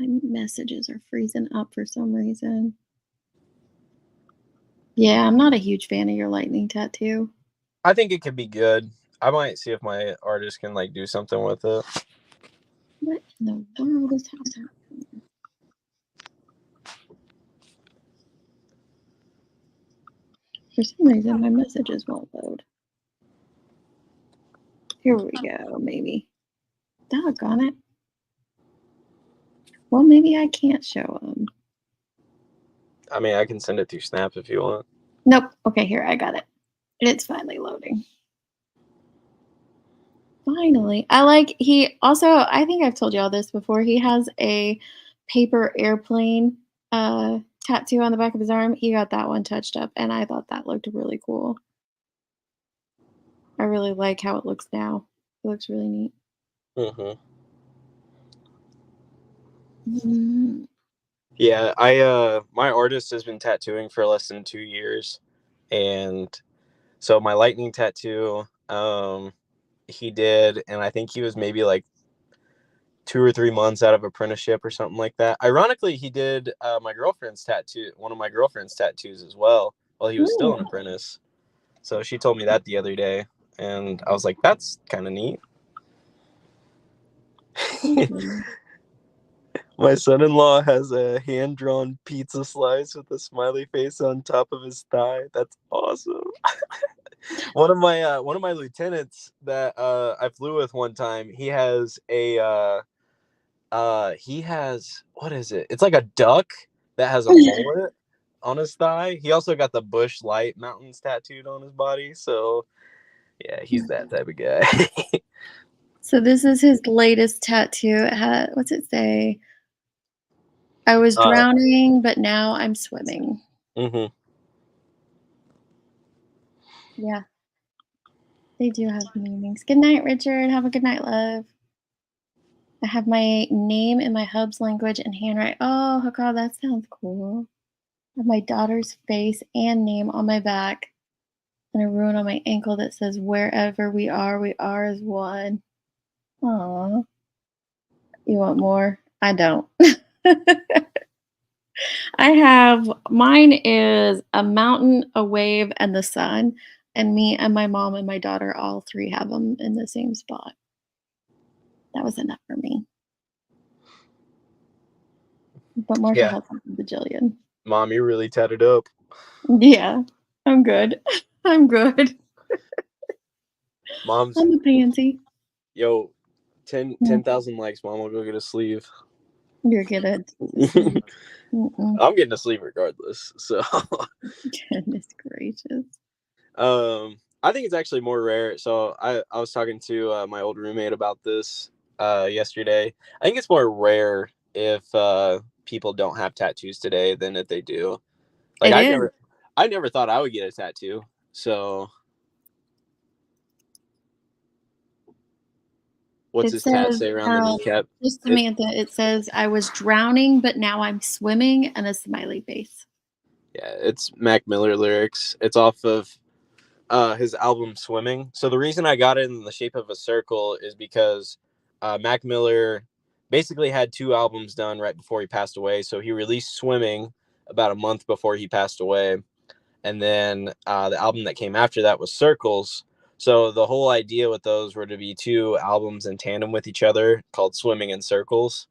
My messages are freezing up for some reason. Yeah, I'm not a huge fan of your lightning tattoo. I think it could be good. I might see if my artist can do something with it. What in the world is happening? For some reason, my messages won't load. Here we go, maybe. Doggone it. Well, maybe I can't show them. I mean, I can send it through Snap if you want. Nope. Okay, here, I got it. It's finally loading. Finally. I think I've told you all this before. He has a paper airplane tattoo on the back of his arm. He got that one touched up, and I thought that looked really cool. I really like how it looks now. It looks really neat. Mm. Yeah, my artist has been tattooing for less than 2 years, and so my lightning tattoo, he did, and I think he was maybe 2 or 3 months out of apprenticeship or something like that. Ironically, he did one of my girlfriend's tattoos as well while he was still an apprentice. So she told me that the other day, and I was like, that's kind of neat. My son-in-law has a hand-drawn pizza slice with a smiley face on top of his thigh. That's awesome. One of my lieutenants that I flew with one time, he has what is it? It's like a duck that has a mullet on his thigh. He also got the Bush Light Mountains tattooed on his body. So yeah, he's that type of guy. So this is his latest tattoo. What's it say? I was drowning, but now I'm swimming. Mm-hmm. Yeah. They do have meanings. Good night, Richard. Have a good night, love. I have my name in my hub's language and handwrite. Oh, God, that sounds cool. I have my daughter's face and name on my back and a rune on my ankle that says, wherever we are as one. Aw. You want more? I don't. Mine is a mountain, a wave, and the sun. And me and my mom and my daughter, all three have them in the same spot. That was enough for me. But Marshall has a bajillion. Mom, you're really tatted up. Yeah, I'm good. I'm good. Mom's. I'm a pansy. Yo, 10,000 likes, Mom. I'll go get a sleeve. You're good at sleep. I'm getting a sleeve regardless. So. Goodness gracious. I think it's actually more rare. So I was talking to my old roommate about this yesterday. I think it's more rare if people don't have tattoos today than if they do. I never thought I would get a tattoo. So What's It his tat says, say around the kneecap? just It, Samantha, it says, I was drowning, but now I'm swimming, and a smiley face. yeah, it's Mac Miller lyrics. It's off of his album Swimming. So the reason I got it in the shape of a circle is because Mac Miller basically had 2 albums done right before he passed away. So he released Swimming about a month before he passed away. And then the album that came after that was Circles. So the whole idea with those were to be 2 albums in tandem with each other called Swimming and Circles.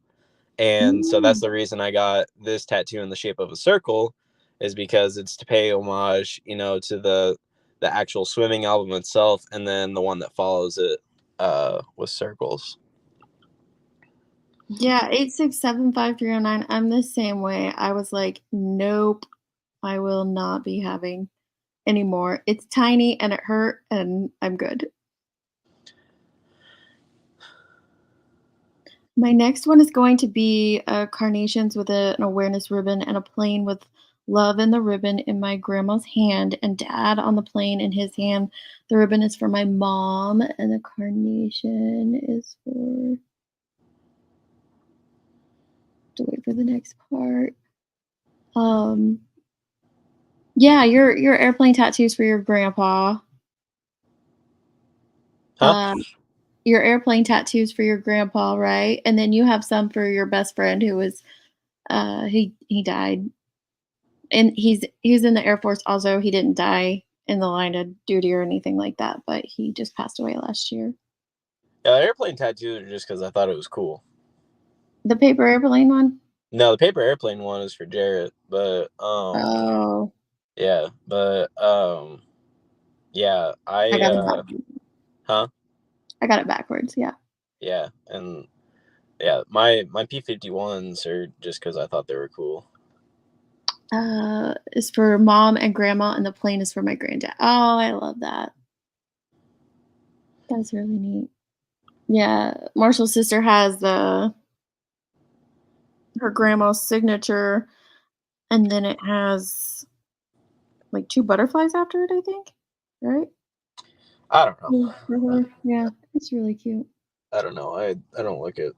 And so that's Mm. the reason I got this tattoo in the shape of a circle, is because it's to pay homage, to the actual Swimming album itself, and then the one that follows it with Circles. Yeah, 8675309. I'm the same way. I was like, nope, I will not be having anymore. It's tiny and it hurt, and I'm good. My next one is going to be carnations with an awareness ribbon and a plane with love in the ribbon in my grandma's hand and dad on the plane in his hand. The ribbon is for my mom and the carnation is for, to wait for the next part. Yeah, your airplane tattoos for your grandpa. Huh? Your airplane tattoos for your grandpa, right? And then you have some for your best friend who was he died. And he's in the Air Force also. He didn't die in the line of duty or anything like that, but he just passed away last year. Yeah, the airplane tattoos are just because I thought it was cool. The paper airplane one? No, the paper airplane one is for Jarrett, but Oh, yeah, but yeah, I got it backwards. huh? I got it backwards, yeah. Yeah, and yeah, my P-51s are just because I thought they were cool. Is for mom and grandma, and the plane is for my granddad. Oh, I love that. That's really neat. Yeah, Marshall's sister has her grandma's signature, and then it has like 2 butterflies after it, I think, right? I don't know. For her. Yeah, it's really cute. I don't know. I don't look at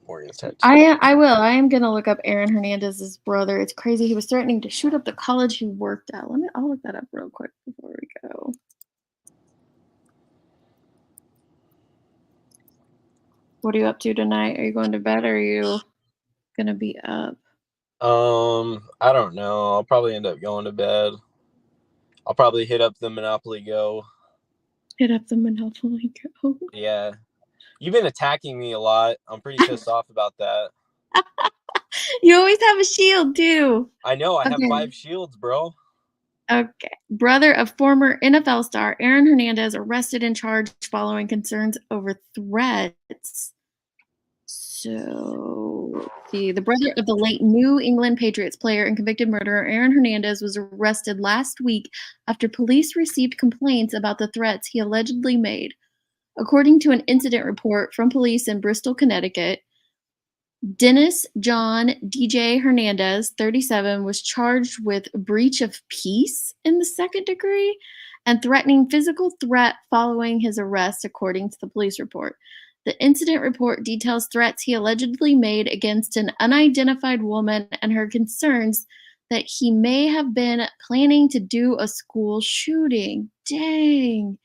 Morgan's tattoos. I will. I am gonna look up Aaron Hernandez's brother. It's crazy. He was threatening to shoot up the college he worked at. I'll look that up real quick before we go. What are you up to tonight? Are you going to bed or are you gonna be up? I don't know. I'll probably end up going to bed. I'll probably hit up the Monopoly Go. Hit up the Monopoly Go. Yeah. You've been attacking me a lot. I'm pretty pissed off about that. You always have a shield too. I know. I have Okay. 5 shields, bro. Okay. Brother of former NFL star Aaron Hernandez arrested and charged following concerns over threats. So let's see. The brother of the late New England Patriots player and convicted murderer Aaron Hernandez was arrested last week after police received complaints about the threats he allegedly made. According to an incident report from police in Bristol, Connecticut, Dennis John DJ Hernandez, 37, was charged with breach of peace in the 2nd degree and threatening physical threat following his arrest, according to the police report. The incident report details threats he allegedly made against an unidentified woman and her concerns that he may have been planning to do a school shooting. Dang.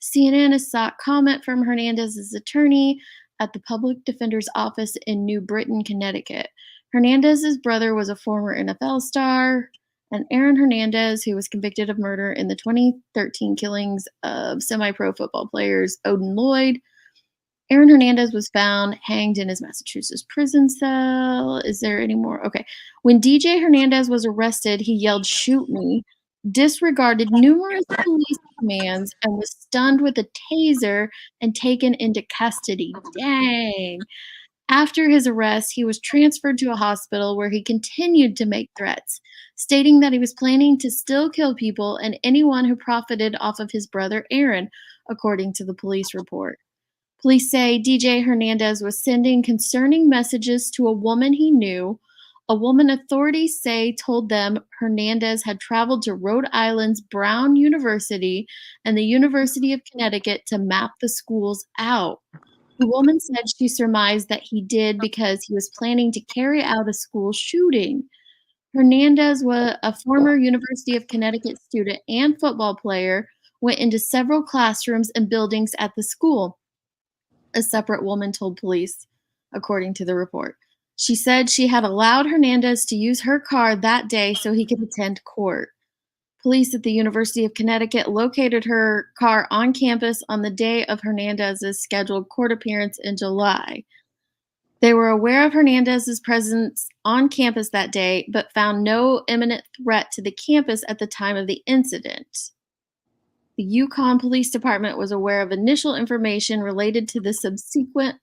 CNN has sought comment from Hernandez's attorney at the public defender's office in New Britain, Connecticut. Hernandez's brother was a former NFL star, and Aaron Hernandez, who was convicted of murder in the 2013 killings of semi-pro football players Odin Lloyd. Aaron Hernandez was found hanged in his Massachusetts prison cell. Is there any more? Okay. When DJ Hernandez was arrested, he yelled, "Shoot me," disregarded numerous police commands, and was stunned with a taser and taken into custody. Dang. After his arrest, he was transferred to a hospital where he continued to make threats, stating that he was planning to still kill people and anyone who profited off of his brother Aaron, according to the police report. Police say DJ Hernandez was sending concerning messages to a woman he knew, a woman authorities say told them Hernandez had traveled to Rhode Island's Brown University and the University of Connecticut to map the schools out. The woman said she surmised that he did because he was planning to carry out a school shooting. Hernandez, was a former University of Connecticut student and football player, went into several classrooms and buildings at the school, a separate woman told police, according to the report. She said she had allowed Hernandez to use her car that day so he could attend court. Police at the University of Connecticut located her car on campus on the day of Hernandez's scheduled court appearance in July. They were aware of Hernandez's presence on campus that day, but found no imminent threat to the campus at the time of the incident. The Yukon Police Department was aware of initial information related to the subsequent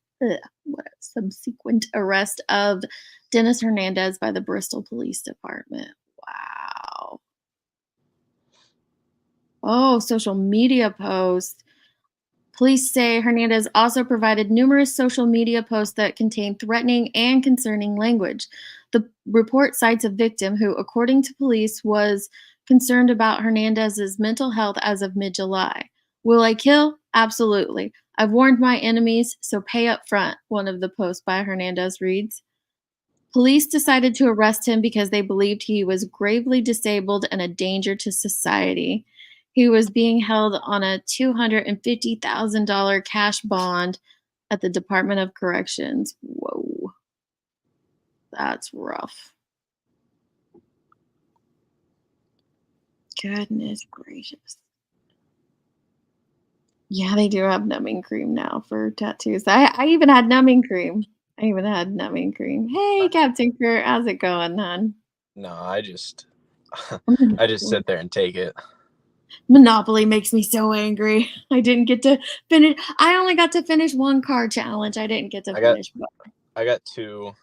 arrest of Dennis Hernandez by the Bristol Police Department. Wow. Oh, social media posts. Police say Hernandez also provided numerous social media posts that contained threatening and concerning language. The report cites a victim who, according to police, was concerned about Hernandez's mental health as of mid-July. Will I kill? Absolutely. I've warned my enemies, so pay up front, one of the posts by Hernandez reads. Police decided to arrest him because they believed he was gravely disabled and a danger to society. He was being held on a $250,000 cash bond at the Department of Corrections. Whoa. That's rough. Goodness gracious. Yeah, they do have numbing cream now for tattoos. I even had numbing cream. Hey, Captain Kurt, how's it going, hon? No, I just sit there and take it. Monopoly makes me so angry. I didn't get to finish. I only got to finish one card challenge. I didn't get to finish both. I got 2,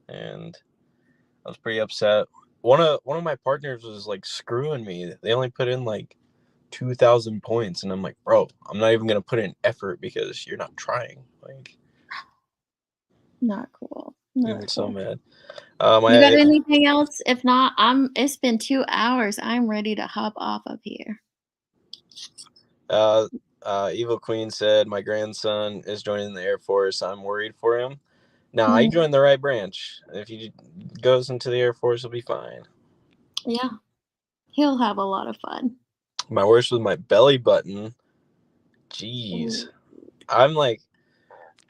and I was pretty upset. One of my partners was like screwing me. They only put in like 2,000 points, and I'm like, bro, I'm not even gonna put in effort because you're not trying. Like, not cool. I'm so mad. You got anything else? If not, it's been 2 hours. I'm ready to hop off of here. Evil Queen said, my grandson is joining the Air Force. I'm worried for him. No, I joined the right branch. If he goes into the Air Force, he'll be fine. Yeah. He'll have a lot of fun. My worst was my belly button. Jeez. I'm like,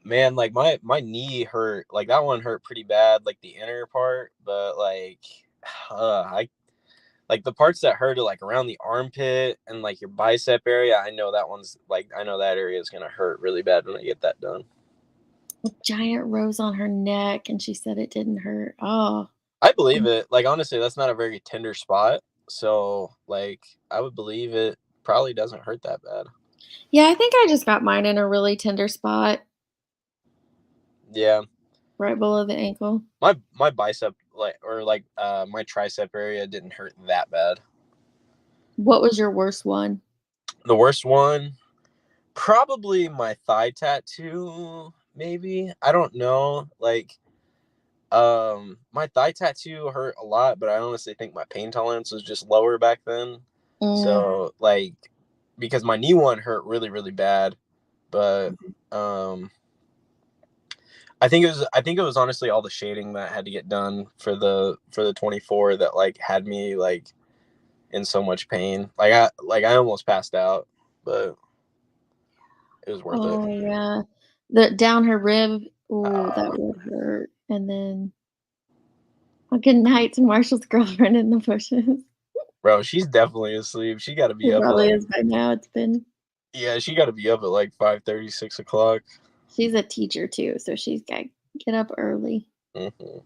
man, like my knee hurt. Like that one hurt pretty bad, like the inner part. But like, I like the parts that hurt are like around the armpit and like your bicep area. I know that area is gonna hurt really bad when I get that done. A giant rose on her neck, and she said it didn't hurt. Oh, I believe it. Like honestly, that's not a very tender spot. So like, I would believe it probably doesn't hurt that bad. Yeah, I think I just got mine in a really tender spot. Yeah. Right below the ankle. My bicep my tricep area didn't hurt that bad. What was your worst one? The worst one, probably my thigh tattoo, maybe. I don't know. Like, my thigh tattoo hurt a lot, but I honestly think my pain tolerance was just lower back then. So, like, because my knee one hurt really, really bad, but I think it was honestly all the shading that had to get done for the 24 that like had me like in so much pain. I almost passed out, but it was worth it. Oh yeah, down her rib. Oh, that would hurt. And then, good night to Marshall's girlfriend in the bushes. Bro, she's definitely asleep. She got to be She up. Probably is by now. It's been. Yeah, she got to be up at like 5:30, 6 o'clock. She's a teacher too, so she's got to get up early. Mm-hmm.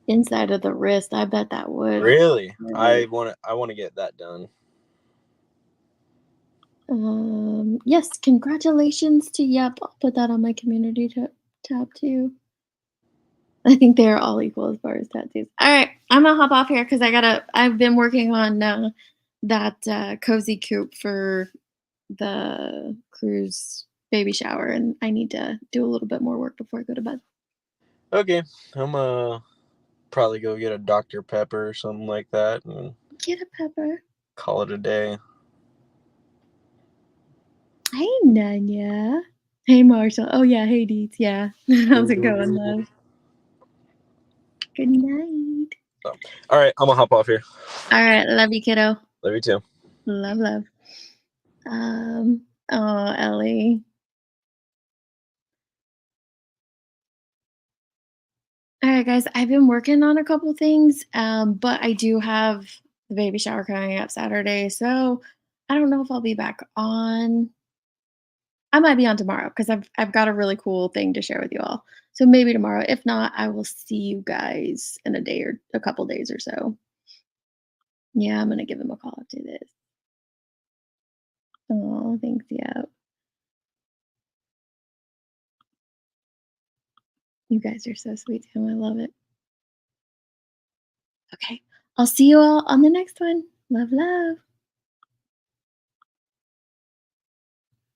Inside of the wrist, I bet that would. Really? I want to get that done. Yes, congratulations to Yep. I'll put that on my community tab too. I think they're all equal as far as tattoos. All right, I'm gonna hop off here because I've been working on that cozy coop for the cruise baby shower, and I need to do a little bit more work before I go to bed. Okay, I'm probably go get a Dr. Pepper or something like that and get a pepper. Call it a day. Hey, Nanya. Hey, Marshall. Oh, yeah. Hey, Deets. Yeah. How's it going, love? Good night. Oh. All right, I'm gonna hop off here. All right. Love you, kiddo. Love you too. Love, love. Oh, Ellie. All right, guys. I've been working on a couple things, but I do have the baby shower coming up Saturday, so I don't know if I'll be back on. I might be on tomorrow because I've got a really cool thing to share with you all. So maybe tomorrow. If not, I will see you guys in a day or a couple days or so. Yeah, I'm gonna give him a call after this. Oh, thanks. Yeah, you guys are so sweet too. I love it. Okay, I'll see you all on the next one. Love, love.